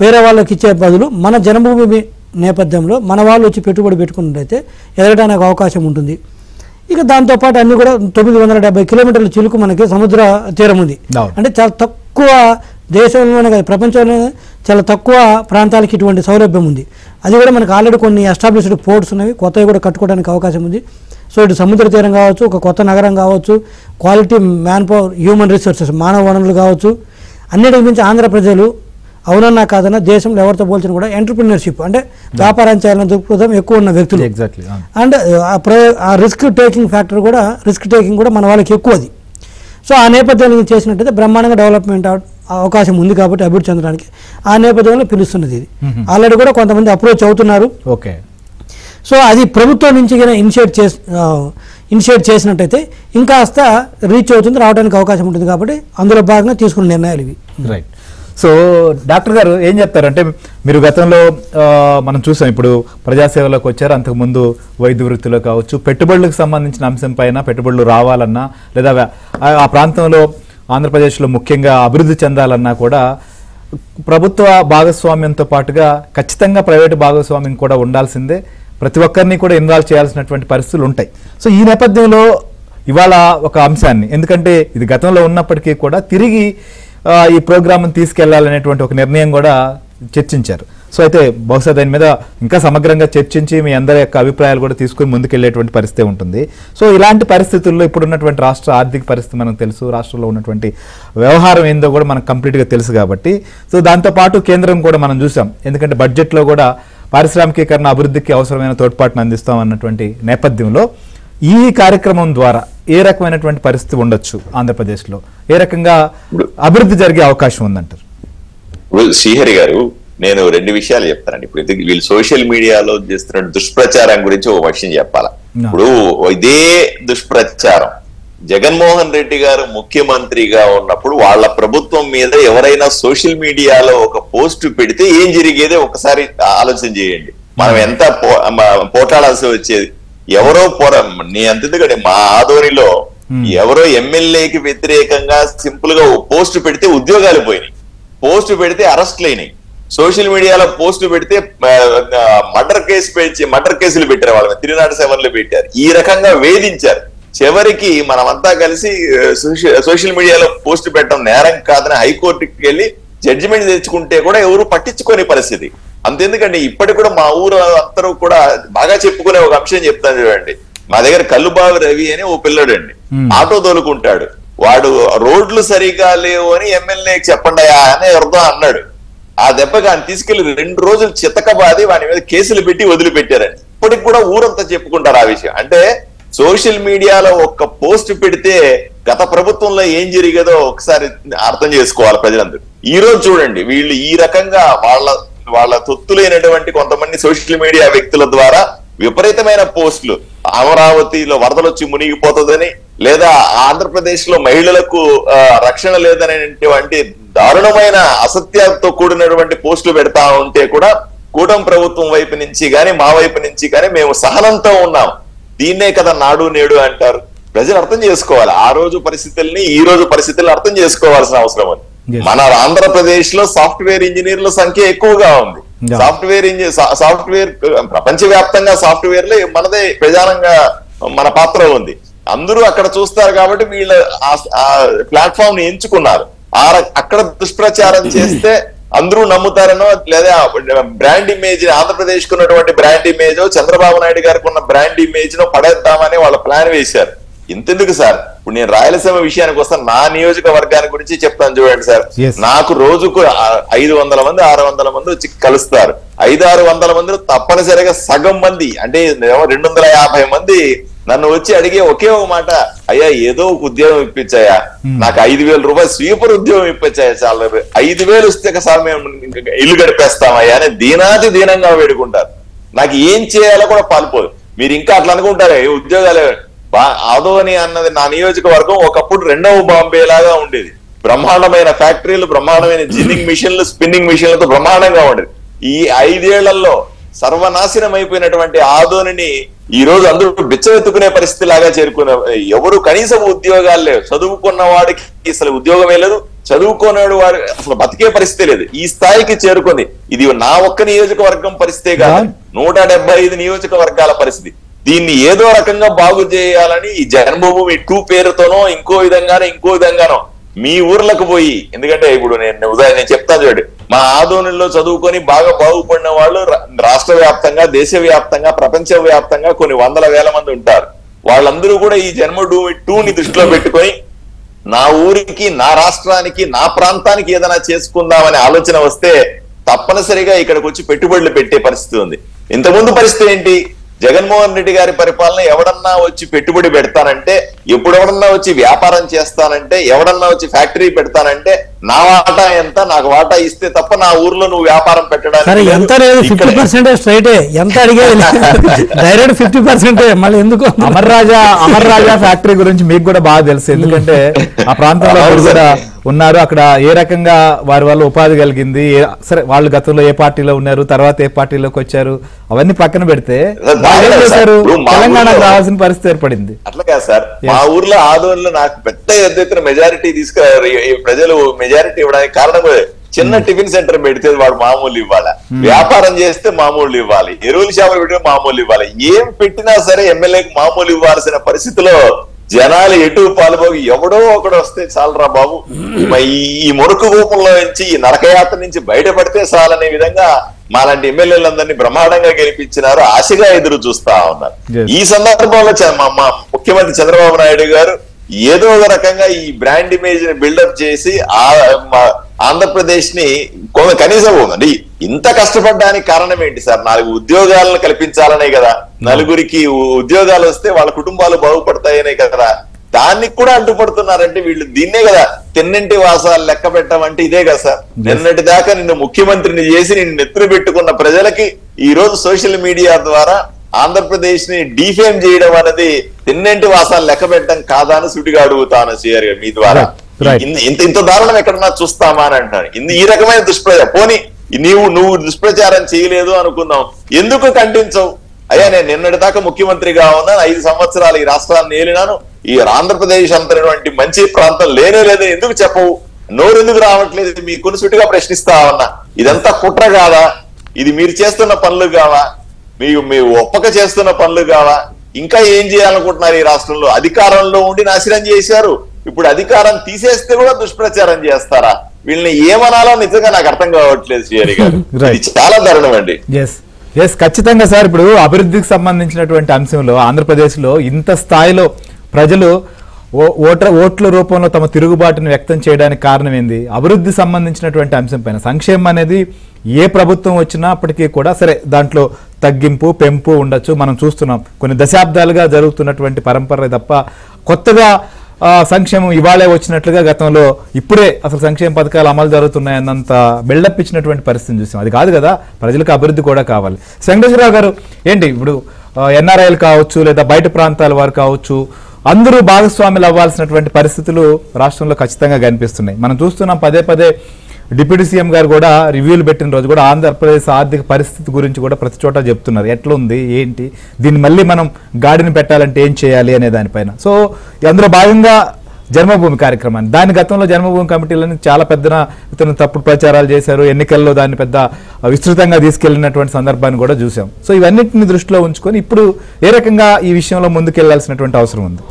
వేరే వాళ్ళకి ఇచ్చే బదులు మన జన్మభూమి నేపథ్యంలో మన వాళ్ళు వచ్చి పెట్టుబడి పెట్టుకున్నట్టయితే ఎదగడానికి అవకాశం ఉంటుంది. ఇక దాంతోపాటు అన్నీ కూడా 970 కిలోమీటర్ల చిలుకు మనకి సముద్ర తీరం ఉంది. అంటే చాలా తక్కువ దేశంలోనే కాదు ప్రపంచంలోనే చాలా తక్కువ ప్రాంతాలకి ఇటువంటి సౌలభ్యం ఉంది. అది కూడా మనకు ఆల్రెడీ కొన్ని ఎస్టాబ్లిష్డ్ పోర్ట్స్ ఉన్నవి, కొత్తవి కూడా కట్టుకోవడానికి అవకాశం ఉంది. సో ఇటు సముద్ర తీరం కావచ్చు, ఒక కొత్త నగరం కావచ్చు, quality man power human resources మానవ వనరులు కావచ్చు, అన్నిటికి మించి ఆంధ్ర ప్రజలు అవునన్నా కాదన్నా దేశంలో ఎవరితో పోల్చిన కూడా ఎంటర్ప్రినర్షిప్ అంటే వ్యాపారం చేయాలన్న దృక్పథం ఎక్కువ ఉన్న వ్యక్తులు. అండ్ ఆ రిస్క్ టేకింగ్ ఫ్యాక్టర్ కూడా మన వాళ్ళకి ఎక్కువ అది. సో ఆ నేపథ్యంలో చేసినట్టయితే బ్రహ్మాండంగా డెవలప్మెంట్ అవకాశం ఉంది కాబట్టి అభివృద్ధి చెందడానికి ఆ నేపథ్యంలో పిలుస్తున్నది ఇది. ఆల్రెడీ కూడా కొంతమంది అప్రోచ్ అవుతున్నారు. ఓకే. సో అది ప్రభుత్వం నుంచి ఇనిషియేట్ చేసినట్టయితే ఇంకాస్త రీచ్ అవుతుంది, రావడానికి అవకాశం ఉంటుంది కాబట్టి అందులో భాగంగా తీసుకున్న నిర్ణయాలు ఇవి. రైట్. సో డాక్టర్ గారు ఏం చెప్తారంటే, మీరు గతంలో మనం చూసాం, ఇప్పుడు ప్రజాసేవలోకి వచ్చారు, అంతకుముందు వైద్య వృత్తిలో కావచ్చు, పెట్టుబడులకు సంబంధించిన అంశం పైన పెట్టుబడులు రావాలన్నా లేదా ఆ ప్రాంతంలో ఆంధ్రప్రదేశ్లో ముఖ్యంగా అభివృద్ధి చెందాలన్నా కూడా ప్రభుత్వ భాగస్వామ్యంతో పాటుగా ఖచ్చితంగా ప్రైవేటు భాగస్వామ్యం కూడా ఉండాల్సిందే, ప్రతి ఒక్కరిని కూడా ఇన్వాల్వ్ చేయాల్సినటువంటి పరిస్థితులు ఉంటాయి. సో ఈ నేపథ్యంలో ఇవాళ ఒక అంశాన్ని, ఎందుకంటే ఇది గతంలో ఉన్నప్పటికీ కూడా తిరిగి ఈ ప్రోగ్రామ్ని తీసుకెళ్లాలనేటువంటి ఒక నిర్ణయం కూడా చర్చించారు. సో అయితే బహుశా దాని మీద ఇంకా సమగ్రంగా చర్చించి మీ అందరి యొక్క అభిప్రాయాలు కూడా తీసుకుని ముందుకెళ్లేటువంటి పరిస్థితి ఉంటుంది. సో ఇలాంటి పరిస్థితుల్లో ఇప్పుడున్నటువంటి రాష్ట్ర ఆర్థిక పరిస్థితి మనకు తెలుసు, రాష్ట్రంలో ఉన్నటువంటి వ్యవహారం ఏందో కూడా మనకు కంప్లీట్గా తెలుసు కాబట్టి, సో దాంతోపాటు కేంద్రం కూడా మనం చూసాం, ఎందుకంటే బడ్జెట్లో కూడా పారిశ్రామికీకరణ అభివృద్ధికి అవసరమైన తోడ్పాటును అందిస్తాం అన్నటువంటి నేపథ్యంలో ఈ కార్యక్రమం ద్వారా ఏ రకమైనటువంటి పరిస్థితి ఉండొచ్చు ఆంధ్రప్రదేశ్లో, ఏ రకంగా అభివృద్ధి జరిగే అవకాశం ఉందంటారు? శ్రీహరి గారు, నేను రెండు విషయాలు చెప్తానండి. ఇప్పుడు వీళ్ళు సోషల్ మీడియాలో చేస్తున్న దుష్ప్రచారం గురించి ఒక విషయం చెప్పాలా. ఇప్పుడు ఇదే దుష్ప్రచారం జగన్మోహన్ రెడ్డి గారు ముఖ్యమంత్రిగా ఉన్నప్పుడు వాళ్ళ ప్రభుత్వం మీద ఎవరైనా సోషల్ మీడియాలో ఒక పోస్ట్ పెడితే ఏం జరిగేదో ఒకసారి ఆలోచన చేయండి. మనం ఎంత పోట్లాడాల్సి వచ్చేది. ఎవరో నీ అంతెందుకంటే మా ఆదోనిలో ఎవరో ఎమ్మెల్యేకి వ్యతిరేకంగా సింపుల్ గా పోస్ట్ పెడితే ఉద్యోగాలు పోయినాయి, పోస్ట్ పెడితే అరెస్ట్లు అయినాయి, సోషల్ మీడియాలో పోస్ట్ పెడితే మర్డర్ కేసులు పెట్టారు, వాళ్ళ 307 పెట్టారు, ఈ రకంగా వేధించారు. చివరికి మనమంతా కలిసి సోషల్ మీడియాలో పోస్ట్ పెట్టడం నేరం కాదని హైకోర్టుకి వెళ్ళి జడ్జిమెంట్ తెచ్చుకుంటే కూడా ఎవరు పట్టించుకునే పరిస్థితి. అంతెందుకండి, ఇప్పటికి కూడా మా ఊరు అందరూ కూడా బాగా చెప్పుకునే ఒక అంశం చెప్తాను చూడండి. మా దగ్గర కల్లుబావి రవి అని ఓ పిల్లడు అండి, ఆటో తోలుకుంటాడు. వాడు రోడ్లు సరిగా లేవు అని ఎమ్మెల్యేకి చెప్పండి అని ఎవరితో అన్నాడు. ఆ దెబ్బకి ఆయన తీసుకెళ్లి 2 రోజులు చితకబాది వాని మీద కేసులు పెట్టి వదిలిపెట్టారండి. ఇప్పటికి కూడా ఊరంతా చెప్పుకుంటారు ఆ విషయం. అంటే సోషల్ మీడియాలో ఒక్క పోస్ట్ పెడితే గత ప్రభుత్వంలో ఏం జరిగేదో ఒకసారి అర్థం చేసుకోవాలి ప్రజలందరూ. ఈ రోజు చూడండి, వీళ్ళు ఈ రకంగా వాళ్ళ తొత్తులైనటువంటి కొంతమంది సోషల్ మీడియా వ్యక్తుల ద్వారా విపరీతమైన పోస్టులు, అమరావతిలో వరదలు వచ్చి మునిగిపోతుందని, లేదా ఆంధ్రప్రదేశ్ లో మహిళలకు రక్షణ లేదనేటువంటి దారుణమైన అసత్యాలతో కూడినటువంటి పోస్టులు పెడతా ఉంటే కూడా కూటమి ప్రభుత్వం వైపు నుంచి గాని మా వైపు నుంచి గాని మేము సహనంతో ఉన్నాం. దీన్నే కదా నాడు నేడు అంటారు. ప్రజలు అర్థం చేసుకోవాలి ఆ రోజు పరిస్థితుల్ని, ఈ రోజు పరిస్థితుల్ని అర్థం చేసుకోవాల్సిన అవసరం ఉంది. మన ఆంధ్రప్రదేశ్ లో సాఫ్ట్వేర్ ఇంజనీర్ల సంఖ్య ఎక్కువగా ఉంది. సాఫ్ట్వేర్ ప్రపంచవ్యాప్తంగా సాఫ్ట్వేర్ లో మనదే ప్రధానంగా మన పాత్ర ఉంది. అందరూ అక్కడ చూస్తారు కాబట్టి వీళ్ళ ప్లాట్ఫామ్ ని ఎంచుకున్నారు. అక్కడ దుష్ప్రచారం చేస్తే అందరూ నమ్ముతారనో, లేదా బ్రాండ్ ఇమేజ్, ఆంధ్రప్రదేశ్ కు ఉన్నటువంటి బ్రాండ్ ఇమేజ్, చంద్రబాబు నాయుడు గారికి ఉన్న బ్రాండ్ ఇమేజ్ ను పడేద్దామని వాళ్ళ ప్లాన్ వేశారు. ఇంతెందుకు సార్, ఇప్పుడు నేను రాయలసీమ విషయానికి వస్తాను, నా నియోజకవర్గానికి గురించి చెప్తాను చూడండి సార్. నాకు రోజుకు 500 మంది 600 మంది వచ్చి కలుస్తారు. 500-600 మంది తప్పనిసరిగా సగం మంది అంటే 250 మంది నన్ను వచ్చి అడిగే ఒకే ఒక మాట, అయ్యా ఏదో ఒక ఉద్యోగం ఇప్పించాయా, నాకు 5,000 రూపాయలు స్వీపర్ ఉద్యోగం ఇప్పించాయా, చాలా 5,000 వస్తే సార్ మేము ఇల్లు గడిపేస్తామయ్యా అని దీనాతి దీనంగా వేడుకుంటారు. నాకు ఏం చేయాలో కూడా పాల్పోదు. మీరు ఇంకా అట్లా అనుకుంటారే ఉద్యోగాలు. ఆదోని అన్నది నా నియోజకవర్గం ఒకప్పుడు 2వ బాంబే లాగా ఉండేది. బ్రహ్మాండమైన ఫ్యాక్టరీలు, బ్రహ్మాండమైన జిన్నింగ్ మిషన్లు, స్పిన్నింగ్ మిషన్లతో బ్రహ్మాండంగా ఉండేది. ఈ 5 ఏళ్లలో సర్వనాశనం అయిపోయినటువంటి ఆదోనిని ఈ రోజు అందరూ బిచ్చవెత్తుకునే పరిస్థితి లాగా చేరుకున్న, ఎవరు కనీసం ఉద్యోగాలు లేవు. చదువుకున్న వాడికి అసలు ఉద్యోగమే లేదు, చదువుకునేవాడు వాడు అసలు బతికే పరిస్థితి లేదు. ఈ స్థాయికి చేరుకుంది. ఇది నా ఒక్క నియోజకవర్గం పరిస్థితే కాదు, 175 నియోజకవర్గాల పరిస్థితి. దీన్ని ఏదో రకంగా బాగు చేయాలని ఈ జన్మభూమి 2 పేరుతోనో ఇంకో విధంగానో మీ ఊర్లకు పోయి, ఎందుకంటే ఇప్పుడు నేను చెప్తాను చూడండి, మా ఆదోనిలో చదువుకొని బాగా బాగుపడిన వాళ్ళు రాష్ట్ర వ్యాప్తంగా, దేశ వ్యాప్తంగా, ప్రపంచ వ్యాప్తంగా కొన్ని 100,000 మంది ఉంటారు. వాళ్ళందరూ కూడా ఈ జన్మభూమి 2ని దృష్టిలో పెట్టుకొని నా ఊరికి, నా రాష్ట్రానికి, నా ప్రాంతానికి ఏదైనా చేసుకుందామనే ఆలోచన వస్తే తప్పనిసరిగా ఇక్కడికి వచ్చి పెట్టుబడులు పెట్టే పరిస్థితి ఉంది. ఇంతకుముందు పరిస్థితి ఏంటి? జగన్మోహన్ రెడ్డి గారి పరిపాలన ఎవడన్నా వచ్చి పెట్టుబడి పెడతానంటే, ఎప్పుడెవడన్నా వచ్చి వ్యాపారం చేస్తానంటే, ఎవడన్నా వచ్చి ఫ్యాక్టరీ పెడతానంటే నా వాటా ఎంత, నాకు వాటా ఇస్తే తప్ప నా ఊర్లో నువ్వు వ్యాపారం పెట్టడానికి ఎంత లేదు. 50% స్ట్రైటే, ఎంత అడిగేది డైరెక్ట్ 50%. మళ్ళీ ఎందుకు? అమర్ రాజా ఫ్యాక్టరీ గురించి మీకు కూడా బాగా తెలుసు, ఎందుకంటే ఆ ప్రాంతంలో కూడా ఉన్నారు. అక్కడ ఏ రకంగా వారి వల్ల ఉపాధి కలిగింది, సరే వాళ్ళు గతంలో ఏ పార్టీలో ఉన్నారు, తర్వాత ఏ పార్టీలోకి వచ్చారు, అవన్నీ పక్కన పెడితే తెలంగాణకు రావాల్సిన పరిస్థితి ఏర్పడింది. అట్లా కాదు సార్, మా ఊర్లో ఆదోళనలో నాకు పెద్ద ఎత్తున మెజారిటీ ప్రజలు మెజారిటీ ఇవ్వడానికి కారణం చిన్న టిఫిన్ సెంటర్ పెడితే వాడు మామూలు ఇవ్వాలి, వ్యాపారం చేస్తే మామూలు ఇవ్వాలి, ఎరువుల షాపులు పెడితే మామూలు ఇవ్వాలి, ఏం పెట్టినా సరే ఎమ్మెల్యేకి మామూలు ఇవ్వాల్సిన పరిస్థితిలో జనాలు ఎటు పాల్పోగి ఎవడో ఒకడు వస్తే చాలరా బాబు, ఈ మురుకు రూపంలో నుంచి, ఈ నరకయాత్ర నుంచి బయటపడితే చాలనే విధంగా మాలాంటి ఎమ్మెల్యేలందరినీ బ్రహ్మాండంగా గెలిపించినారు, ఆశగా ఎదురు చూస్తా ఉన్నారు. ఈ సందర్భంలో మా ముఖ్యమంత్రి చంద్రబాబు నాయుడు గారు ఏదో ఒక రకంగా ఈ బ్రాండ్ ఇమేజ్ ని బిల్డప్ చేసి ఆంధ్రప్రదేశ్ ని కనీసం ఇంత కష్టపడడానికి కారణం ఏంటి సార్? 4 ఉద్యోగాలను కల్పించాలనే కదా, నలుగురికి ఉద్యోగాలు వస్తే వాళ్ళ కుటుంబాలు బాగుపడతాయనే కదా, దానికి కూడా అడ్డుపడుతున్నారంటే వీళ్ళు దీన్నే కదా తిన్నింటి వాసాలు లెక్క పెట్టమంటే ఇదే కదా సార్. నిన్నటి దాకా నిన్ను ముఖ్యమంత్రిని చేసి నిన్ను నెత్తులు పెట్టుకున్న ప్రజలకి ఈ రోజు సోషల్ మీడియా ద్వారా ఆంధ్రప్రదేశ్ ని డిఫేమ్ చేయడం అనేది తిన్నింటి వాసాలు లెక్క పెట్టడం కాదా అని సుటిగా అడుగుతాను సిఆర్ గారు మీ ద్వారా. ఇంత దారుణం ఎక్కడన్నా చూస్తామా అని అంటున్నాను. ఈ రకమైన దుష్ప్రచారం పోనీ నువ్వు దుష్ప్రచారం చేయలేదు అనుకుందాం, ఎందుకు ఖండించవు? అయ్యా నేను నిన్నటి దాకా ముఖ్యమంత్రిగా ఉన్నాను, 5 సంవత్సరాలు ఈ రాష్ట్రాన్ని ఏలినాను, ఈ ఆంధ్రప్రదేశ్ అంతటువంటి మంచి ప్రాంతం లేనే లేదని ఎందుకు చెప్పవు? నోరెందుకు రావట్లేదు? మీ కొనుసుటిగా ప్రశ్నిస్తా ఉన్నా. ఇదంతా కుట్ర కాదా? ఇది మీరు చేస్తున్న పనులు కావా? మీ ఒప్పక చేస్తున్న పనులు కావా? ఇంకా ఏం చేయాలనుకుంటున్నారు? ఈ రాష్ట్రంలో అధికారంలో ఉండి నాశనం చేశారు, ఇప్పుడు అధికారం తీసేస్తే కూడా దుష్ప్రచారం చేస్తారా? వీళ్ళని ఏమనాలో నిజంగా నాకు అర్థం కావట్లేదు సిఆర్ గారు. ఇది చాలా దారుణం అండి. ఖచ్చితంగా సార్. ఇప్పుడు అభివృద్ధికి సంబంధించినటువంటి అంశంలో ఆంధ్రప్రదేశ్ లో ఇంత స్థాయిలో ప్రజలు ఓట్ల రూపంలో తమ తిరుగుబాటును వ్యక్తం చేయడానికి కారణం ఏంది? అభివృద్ధి సంబంధించినటువంటి అంశం పైన. సంక్షేమం అనేది ఏ ప్రభుత్వం వచ్చినప్పటికీ కూడా సరే దాంట్లో తగ్గింపు పెంపు ఉండొచ్చు, మనం చూస్తున్నాం. కొన్ని దశాబ్దాలుగా జరుగుతున్నటువంటి పరంపర తప్ప కొత్తగా సంక్షేమం ఇవాళే వచ్చినట్లుగా గతంలో ఇప్పుడే అసలు సంక్షేమ పథకాలు అమలు జరుగుతున్నాయన్నంత బిల్డప్ ఇచ్చినటువంటి పరిస్థితిని చూసాం. అది కాదు కదా, ప్రజలకు అభివృద్ధి కూడా కావాలి. వెంకటేశ్వరరావు గారు ఏంటి ఇప్పుడు ఎన్ఆర్ఐలు కావచ్చు లేదా బయట ప్రాంతాల వారు కావచ్చు, అందరూ భాగస్వాములు అవ్వాల్సినటువంటి పరిస్థితులు రాష్ట్రంలో ఖచ్చితంగా కనిపిస్తున్నాయి. మనం చూస్తున్నాం పదే డిప్యూటీ సీఎం గారు కూడా రివ్యూలు పెట్టిన రోజు కూడా ఆంధ్రప్రదేశ్ ఆర్థిక పరిస్థితి గురించి కూడా ప్రతి చోట చెప్తున్నారు. ఎట్లుంది ఏంటి, దీన్ని మళ్ళీ మనం గాడిని పెట్టాలంటే ఏం చేయాలి అనే దానిపైన. సో అందులో భాగంగా జన్మభూమి కార్యక్రమాన్ని, దాని గతంలో జన్మభూమి కమిటీలను చాలా పెద్ద తప్పుడు ప్రచారాలు చేశారు, ఎన్నికల్లో దాన్ని పెద్ద విస్తృతంగా తీసుకెళ్లినటువంటి సందర్భాన్ని కూడా చూసాం. సో ఇవన్నిటిని దృష్టిలో ఉంచుకొని ఇప్పుడు ఏ రకంగా ఈ విషయంలో ముందుకెళ్లాల్సినటువంటి అవసరం ఉంది?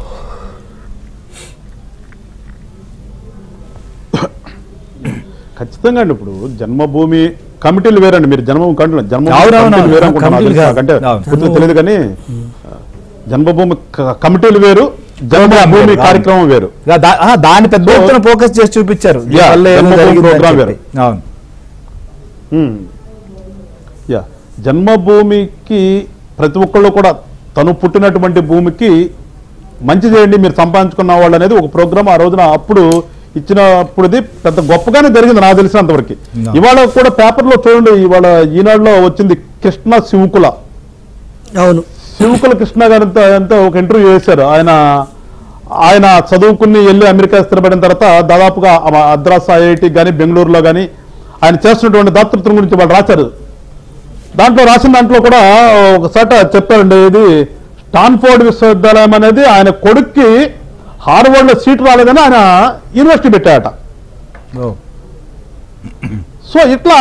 ఖచ్చితంగా అండి. ఇప్పుడు జన్మభూమి కమిటీలు వేరండి. మీరు జన్మభూమి కమిటీలు వేరే అంటే పూర్తిగా తెలియదు, కానీ జన్మభూమి కమిటీలు వేరు, జన్మభూమి కార్యక్రమం వేరు. దాని పెద్ద ఎత్తున ఫోకస్ చేసి చూపించారు ప్రోగ్రామ్ వేరు. జన్మభూమికి ప్రతి ఒక్కళ్ళు కూడా తను పుట్టినటువంటి భూమికి మంచి చేయండి మీరు సంపాదించుకున్న వాళ్ళు అనేది ఒక ప్రోగ్రామ్ ఆ రోజున అప్పుడు ఇచ్చినప్పుడుది పెద్ద గొప్పగానే జరిగింది నాకు తెలిసినంతవరకు. ఇవాళ కూడా పేపర్లో చూడండి, ఇవాళ ఈనాడులో వచ్చింది కృష్ణ శివుకుల. అవును, శివుకుల కృష్ణ గారితో ఎంతో ఒక ఇంటర్వ్యూ చేశారు. ఆయన చదువుకుని వెళ్ళి అమెరికా స్థిరపడిన తర్వాత దాదాపుగా మద్రాస్ ఐఐటి కానీ బెంగళూరులో కానీ ఆయన చేస్తున్నటువంటి దాతృత్వం గురించి వాళ్ళు రాశారు. రాసిన దాంట్లో కూడా ఒకసాట చెప్పారండి, ఇది స్టాన్ఫోర్డ్ విశ్వవిద్యాలయం అనేది ఆయన కొడుక్కి హార్వర్డ్ లో సీట్ రాలేదని ఆయన యూనివర్సిటీ పెట్టారట. సో ఇట్లా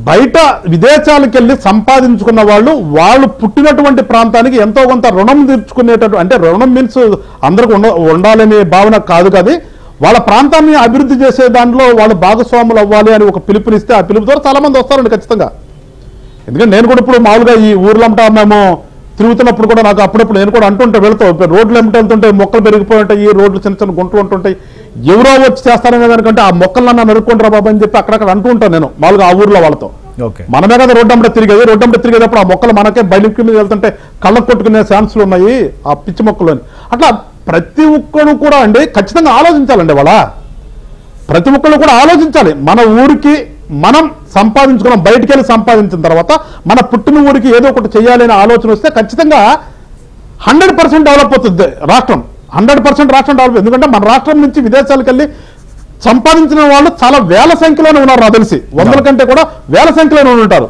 బయట విదేశాలకు వెళ్ళి సంపాదించుకున్న వాళ్ళు పుట్టినటువంటి ప్రాంతానికి ఎంతో కొంత రుణం తీర్చుకునేటట్టు, అంటే రుణం మీన్స్ అందరికి ఉండాలనే భావన కాదు కదా, వాళ్ళ ప్రాంతాన్ని అభివృద్ధి చేసే దాంట్లో వాళ్ళు భాగస్వాములు అవ్వాలి అని ఒక పిలుపునిస్తే ఆ పిలుపు ద్వారా చాలా మంది వస్తారండి ఖచ్చితంగా. ఎందుకంటే నేను కూడా ఇప్పుడు మామూలుగా ఈ ఊర్లంటా మేము తిరుగుతున్నప్పుడు కూడా నాకు అప్పుడప్పుడు నేను కూడా అంటుంటే వెళ్తావు రోడ్లు ఏమిటి వెళ్తుంటే మొక్కలు పెరిగిపోయి ఉంటాయి, ఈ రోడ్లు చిన్న చిన్న గుంటలు ఉంటుంటాయి, ఎవరో వచ్చి చేస్తారనే దానికంటే ఆ మొక్కలన్నా నరుక్కుంటారా బాబా అని చెప్పి అక్కడక్కడ అంటూ ఉంటాను నేను మామూలుగా ఆ ఊర్లో వాళ్ళతో. మనమే కదా రోడ్డు అమ్మట తిరిగేటప్పుడు ఆ మొక్కలు మనకే బయలుకి మీద వెళ్తుంటే కళ్ళకు కొట్టుకునే ఛాన్సులు ఉన్నాయి ఆ పిచ్చి మొక్కలు. అట్లా ప్రతి ఒక్కరు కూడా అండి ఖచ్చితంగా ఆలోచించాలండి. వాళ్ళ ప్రతి ఒక్కరు కూడా ఆలోచించాలి. మన ఊరికి మనం సంపాదించుకున్నాం, బయటికి వెళ్ళి సంపాదించిన తర్వాత మన పుట్టిన ఊరికి ఏదో ఒకటి చేయాలి అనే ఆలోచన వస్తే ఖచ్చితంగా 100% డెవలప్ అవుతుంది రాష్ట్రం. 100% రాష్ట్రం డెవలప్. ఎందుకంటే మన రాష్ట్రం నుంచి విదేశాలకు వెళ్ళి సంపాదించిన వాళ్ళు చాలా వేల సంఖ్యలోనే ఉన్నారు నాకు తెలిసి, 100 కంటే కూడా వేల సంఖ్యలోనే ఉంటారు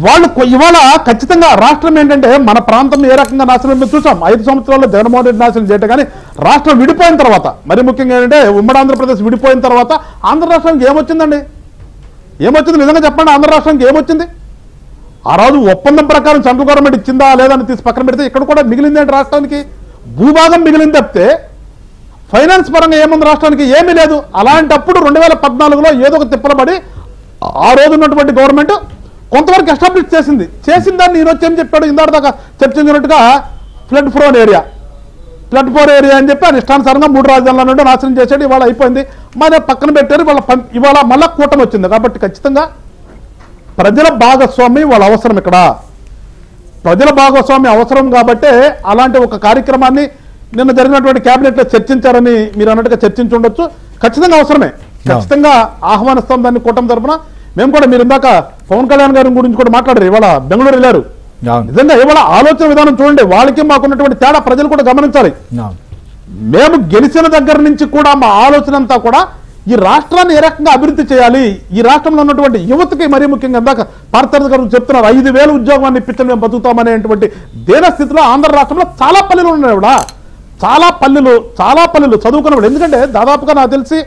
వాళ్ళు. ఇవాళ ఖచ్చితంగా రాష్ట్రం ఏంటంటే మన ప్రాంతం ఏ రకంగా నాశనం చూసాం. 5 సంవత్సరాల్లో జగన్మోహన్ రెడ్డి నాశనం చేయటం. కానీ రాష్ట్రం విడిపోయిన తర్వాత మరి ముఖ్యంగా ఏంటంటే ఉమ్మడి ఆంధ్రప్రదేశ్ విడిపోయిన తర్వాత ఆంధ్ర రాష్ట్రానికి ఏమొచ్చిందండి? ఏమొచ్చింది నిజంగా చెప్పండి? ఆంధ్ర రాష్ట్రానికి ఏమొచ్చింది? ఆ రోజు ఒప్పందం ప్రకారం సెంట్రల్ గవర్నమెంట్ ఇచ్చిందా లేదని తీసి పక్కన పెడితే ఇక్కడ కూడా మిగిలింది ఏంటి రాష్ట్రానికి? భూభాగం మిగిలింది తప్పితే ఫైనాన్స్ పరంగా ఏముంది రాష్ట్రానికి? ఏమీ లేదు. అలాంటప్పుడు 2014లో ఏదో ఒక తిప్పలబడి ఆ రోజు ఉన్నటువంటి గవర్నమెంట్ కొంతవరకు ఎస్టాబ్లిష్ చేసిన దాన్ని ఈరోజు ఏం చెప్పాడు ఇందాక దాకా చర్చించినట్టుగా ఫ్లడ్ ప్రోన్ ఏరియా అని చెప్పి ఆయన ఇష్టానుసారంగా 3 రాజధానుల నుండి నాశనం చేశాడు. ఇవాళ అయిపోయింది, మరి పక్కన పెట్టారు. ఇవాళ మళ్ళా కూటమి వచ్చింది. కాబట్టి ఖచ్చితంగా ప్రజల భాగస్వామ్యం వాళ్ళ అవసరం. ఇక్కడ ప్రజల భాగస్వామ్యం అవసరం కాబట్టే అలాంటి ఒక కార్యక్రమాన్ని నిన్న జరిగినటువంటి కేబినెట్ లో చర్చించారని మీరు అన్నట్టుగా చర్చించి ఉండొచ్చు. ఖచ్చితంగా అవసరమే, ఖచ్చితంగా ఆహ్వానిస్తాం దాన్ని కూటమి తరఫున. మేము కూడా మీరు ఇందాక పవన్ కళ్యాణ్ గారి గురించి కూడా మాట్లాడారు. ఇవాళ బెంగళూరు వెళ్ళారు. నిజంగా ఇవాళ ఆలోచన విధానం చూడండి, వాళ్ళకి మాకున్నటువంటి తేడా ప్రజలు కూడా గమనించాలి. మేము గెలిచిన దగ్గర నుంచి కూడా మా ఆలోచన అంతా కూడా ఈ రాష్ట్రాన్ని ఏ రకంగా అభివృద్ధి చేయాలి, ఈ రాష్ట్రంలో ఉన్నటువంటి యువతకి మరీ ముఖ్యంగా ఇందాక పార్థసారథి గారు చెప్తున్నారు 5,000 ఉద్యోగాన్ని ఇప్పించడం మేము బతుకుతామనేటువంటి దేన స్థితిలో ఆంధ్ర రాష్ట్రంలో చాలా పల్లెలు ఉన్నాయి. కూడా చాలా పల్లెలు చదువుకున్నవాడు. ఎందుకంటే దాదాపుగా నాకు తెలిసి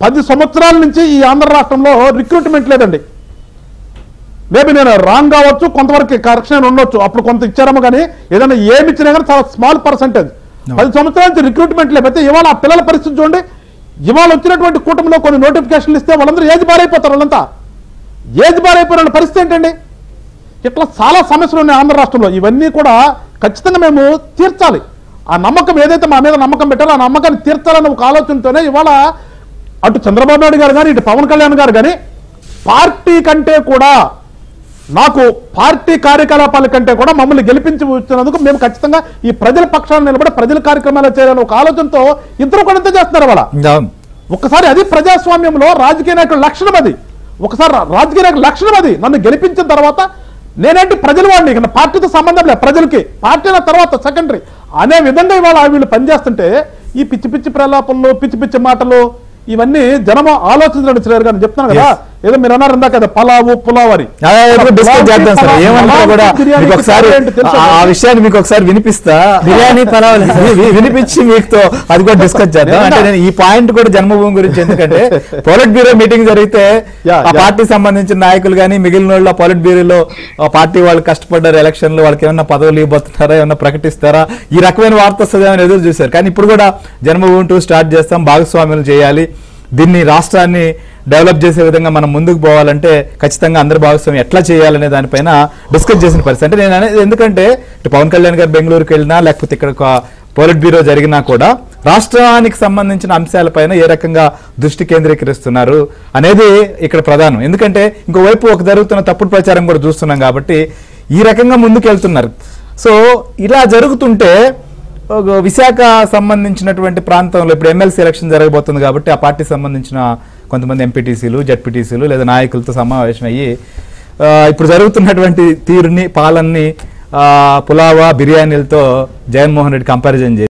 10 సంవత్సరాల నుంచి ఈ ఆంధ్ర రాష్ట్రంలో రిక్రూట్మెంట్ లేదండి. మేబీ నేను రాంగ్ కావచ్చు, కొంతవరకు కరెక్షన్ ఉండొచ్చు, అప్పుడు కొంత ఇచ్చారేమో. కానీ ఏదైనా ఏమి ఇచ్చినా కానీ చాలా స్మాల్ పర్సెంటేజ్. 10 సంవత్సరాల నుంచి రిక్రూట్మెంట్ లేకపోతే ఇవాళ ఆ పిల్లల పరిస్థితి చూడండి. ఇవాళ వచ్చినటువంటి కూటమిలో కొన్ని నోటిఫికేషన్లు ఇస్తే వాళ్ళందరూ ఏజ్ బారైపోతారు. వాళ్ళంతా ఏజ్ బారైపోయిన పరిస్థితి ఏంటండి? ఇట్లా చాలా సమస్యలు ఉన్నాయి ఆంధ్ర రాష్ట్రంలో. ఇవన్నీ కూడా ఖచ్చితంగా మేము తీర్చాలి. ఆ నమ్మకం ఏదైతే మా మీద నమ్మకం పెట్టాలో ఆ నమ్మకాన్ని తీర్చాలన్న ఒక ఆలోచనతోనే ఇవాళ అటు చంద్రబాబు నాయుడు గారు కానీ ఇటు పవన్ కళ్యాణ్ గారు కానీ పార్టీ కంటే కూడా నాకు పార్టీ కార్యకలాపాల కంటే కూడా మమ్మల్ని గెలిపించి వచ్చినందుకు మేము ఖచ్చితంగా ఈ ప్రజల పక్షాన్ని నిలబడి ప్రజల కార్యక్రమాలు చేయాలని ఒక ఆలోచనతో ఇద్దరు కూడా ఇంత చేస్తున్నారు. వాళ్ళ ఒక్కసారి అది ప్రజాస్వామ్యంలో రాజకీయ నాయకుల లక్షణం. అది ఒకసారి రాజకీయ నాయకుల లక్షణం. అది నన్ను గెలిపించిన తర్వాత నేనేంటి ప్రజల వాడిని, పార్టీతో సంబంధం లేదు, ప్రజలకి పార్టీల తర్వాత సెకండరీ అనే విధంగా ఇవాళ వీళ్ళు పనిచేస్తుంటే ఈ పిచ్చి పిచ్చి ప్రలాపనలు పిచ్చి పిచ్చి మాటలు ఇవన్నీ జనము ఆలోచించడం శ్రేయర్ గారు చెప్తున్నాను కదా. ఏదో మీరు అన్నారు ఇందాక కదా పులావ్ అని. ఆ విషయాన్ని మీకు ఒకసారి వినిపిస్తా, బిర్యానీ పలావ్ వినిపించి మీతో అది కూడా డిస్కస్ చేద్దాం. అంటే నేను ఈ పాయింట్ కూడా జన్మభూమి గురించి, ఎందుకంటే పొలిట్ బ్యూరో మీటింగ్ జరిగితే ఆ పార్టీ సంబంధించిన నాయకులు కానీ మిగిలిన వాళ్ళు పొలిట్ బ్యూరోలో పార్టీ వాళ్ళు కష్టపడ్డారు, ఎలక్షన్ లో వాళ్ళకి ఏమన్నా పదవులు ఇవ్వబోతున్నారా, ఏమన్నా ప్రకటిస్తారా, ఈ రకమైన వార్త వస్తుందేమని ఎదురు చూశారు. కానీ ఇప్పుడు కూడా జన్మభూమి 2 స్టార్ట్ చేస్తాం, భాగస్వామ్యాలు చేయాలి, దీన్ని రాష్ట్రాన్ని డెవలప్ చేసే విధంగా మనం ముందుకు పోవాలంటే ఖచ్చితంగా అందరి భాగస్వామ్యం ఎట్లా చేయాలనే దానిపైన డిస్కస్ చేసిన పరిస్థితి. అంటే నేను అనేది ఎందుకంటే ఇటు పవన్ కళ్యాణ్ గారు బెంగళూరుకి వెళ్ళినా లేకపోతే ఇక్కడ పోలిట్ బ్యూరో జరిగినా కూడా రాష్ట్రానికి సంబంధించిన అంశాలపైన ఏ రకంగా దృష్టి కేంద్రీకరిస్తున్నారు అనేది ఇక్కడ ప్రధానం. ఎందుకంటే ఇంకోవైపు ఒక జరుగుతున్న తప్పుడు ప్రచారం కూడా చూస్తున్నాం కాబట్టి ఈ రకంగా ముందుకు వెళ్తున్నారు. సో ఇలా జరుగుతుంటే విశాఖ సంబంధించినటువంటి ప్రాంతంలో ఇప్పుడు ఎమ్మెల్సీ ఎలక్షన్ జరగబోతుంది కాబట్టి ఆ పార్టీ సంబంధించిన కొంతమంది ఎంపీటీసీలు జడ్పీటీసీలు లేదా నాయకులతో సమావేశం అయ్యి ఇప్పుడు జరుగుతున్నటువంటి తీరుని పాలనని పులావా బిర్యానీలతో జగన్మోహన్ రెడ్డి కంపారిజన్ చేసి